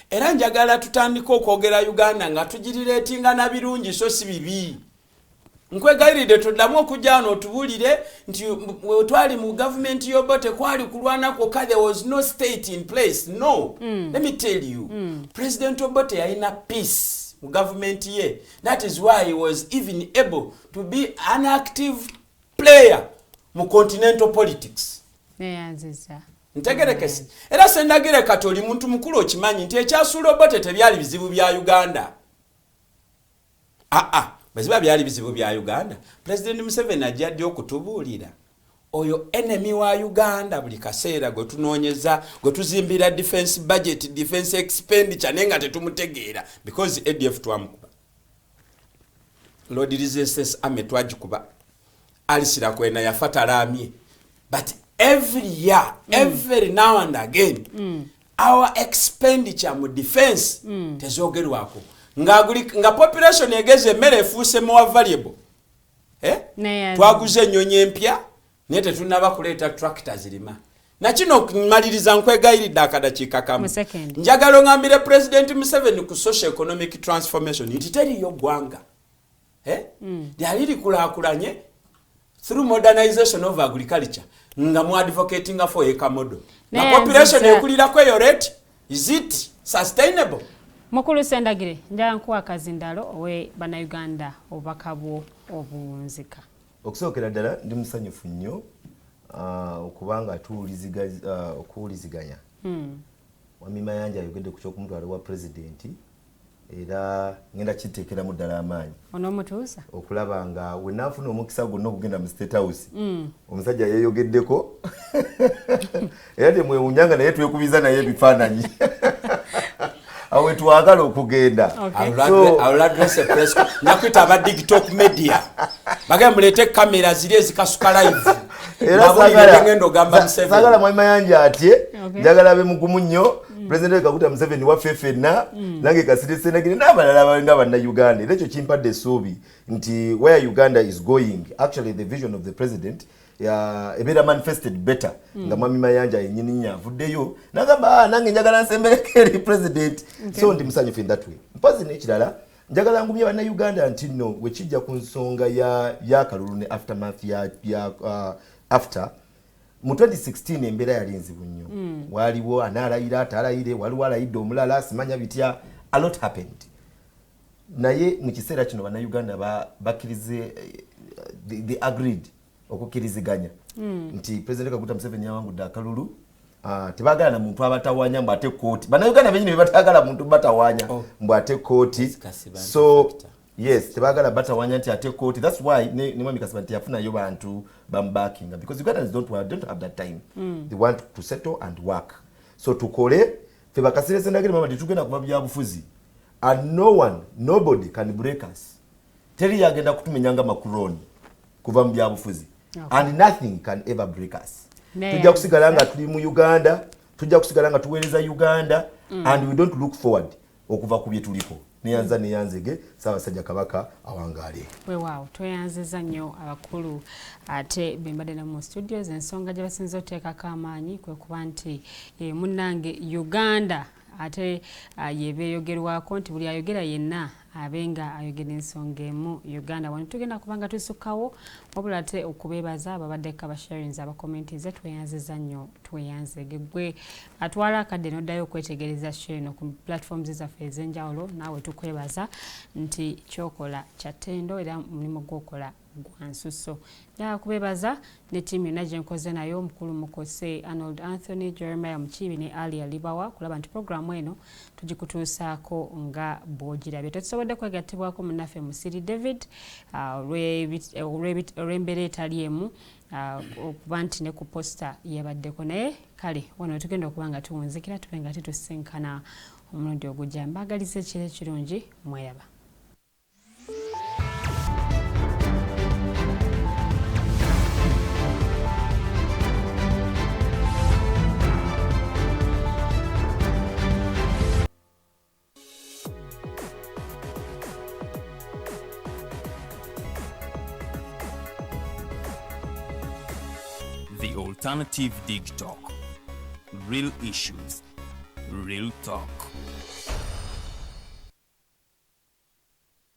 Era njagala tutandike okwogera Uganda nga tugirireetinga na birungi so si bibi. Nkwegayiride tuddamu okujjano otubulire nti twali mu government yobote kwali kulwana kwokka there was no state in place. No. Let me tell you. President Obote yalina peace mu government ye. That is why he was even able to be an active player mu continental politics. Neyanziza. Ntegerekesi. Era Ssendagire kati oli muntu mukulu okimanyi nti ekyasuula Obote tebyali bizibu bya Uganda. Baziba byali bizibu bya Uganda. President Museveni ajjadde okutubuulira oyo enemy wa Uganda buli kaseera gwe tunoonyeza gwe tuzimbira defense budget, defense expenditure nenga tetumutegeera because ADF twamukuba. Lord Resistance Army twagikuba. Alisira kwena yafatalamye. But every year, every now and again, our expenditure mu defense tezogerwako. Nga population egeze mere efuse more valuable. Twaguze ennyonyi empya naye tetunaba kuleeta tractors lima. Na kino maliriza nkwegayiridde akadakiika kamu. Njagala ngambire President Museveni ku social economic transformation nti teriyo ggwanga. Lyali likulaakulanye through modernization of agriculture nga mu advocating for a model. Na population ekulirako eyo rate, is it sustainable? Mukulu Ssendagire njala nkuwa kazindalo owe bana Uganda obubaka bwo obunzika. Okusookera ddala ndi musanyufu nnyo okubanga okuwuliziganya. Wami Mayanja ayogedde ku ky'okumutwala wa pulezidenti era ngenda kiteekeramu ddala amaanyi. Onoomutuusa? Okulaba nga we naafuna omukisa gwonna okugenda mu State House. Omusajja yeeyogeddeko. Era temwewunyanga naye twekubiza naye ebifaananyi. Awe twagala okugenda. I will address a press nakwita aba TikTok media. Bagamba mulete kamera ziri ezikasuka live. Era sagala Mwami Mayanja atye njagala abe mugumu nnyo. President Kaguta Museveni waffe ffenna nange Kasirye Ssendagire n'abalala abalinga banna Uganda. Era ekyo kimpadde essuubi nti where Uganda is going, actually the vision of the president ebeera manifested better nga Mwami Mayanja yennyini nnyo avuddeyo n'agamba nange njagala nsembereko eri president. So ndi musanyufu in that way. Mpazi n'ekirala njagala ngumye banna Uganda nti nno we kijja ku nsonga ya Kalulu ne aftermath after mu 2016 embeera yali nzibu nnyo. Waliwo anaalayira ataalayire, waliwo alayidde omulala simanya bitya, a lot happened. Naye mu kiseera kino banna Uganda bakkirize they agreed okukkiriziganya nti President Kaguta Museveni yawangudde akalulu. Tebagala na muntu abatawanya mbu ate kooti. Banna Uganda benyini bebatagala muntu batawanya mbu ate kooti. So yes, tebagala batawanya nti ate kooti. That's why ne Mwami Kasibati yafunayo bantu bambackinga because Ugandans don't have that time. They want to settle and work. So tukole fe Kasirye Ssendagire Mohammed tugenda kuba byabufuzi and nobody can break us. Teri yagenda kutumenyanga makuroni kuva mu byabufuzi. And nothing can ever break us. Tujja kusigala nga tuli mu Uganda, tujja kusigala nga tuweereza Uganda and we don't look forward okuva ku bye tuliko. Niyanzege Ssaabasajja Kabaka awangaale. Weewaawo tweyanziza nnyo abakulu ate bembadde namu mu studios. Ensonga gye basinza oteekako amaanyi kwe kuba nti munnange Uganda ate yebeeyogerwako nti buli ayogera yenna abenga ayogera ensonga emu Uganda. Wano tugenda kubanga tusukkawo wabula ate okubeebaza ababaddeko abasharings abakomentize tweyanziza nnyo tweyanzege. Gwe atwala akadde n'oddayo okwetegereza show eno ku platforms zaffe ez'enjawulo naawe tukwebaza nti kyokola kya ttendo era mulimu gw'okola gwa nsusso. Njagala kubeebaza ne ttiimu yonna gye nkoze nayo omukulu Mukose, Arnold Anthony, Jeremiah Mukiibi ne Ali Alibawa kulaba nti programu eno tugikutuusaako nga bw'ogirabye. Tetusobodde kwegattibwako munnaffe Musiri David olw'embeera etali emu okuba nti ne ku posta yabaddeko, naye kale wano tugenda okuba nga tuwunzikira tube nga titusinkana omulundi ogujja. Mbaagaliza ekiro ekirungi, mweraba. The Alternative Dig Talk. Real issues, real talk.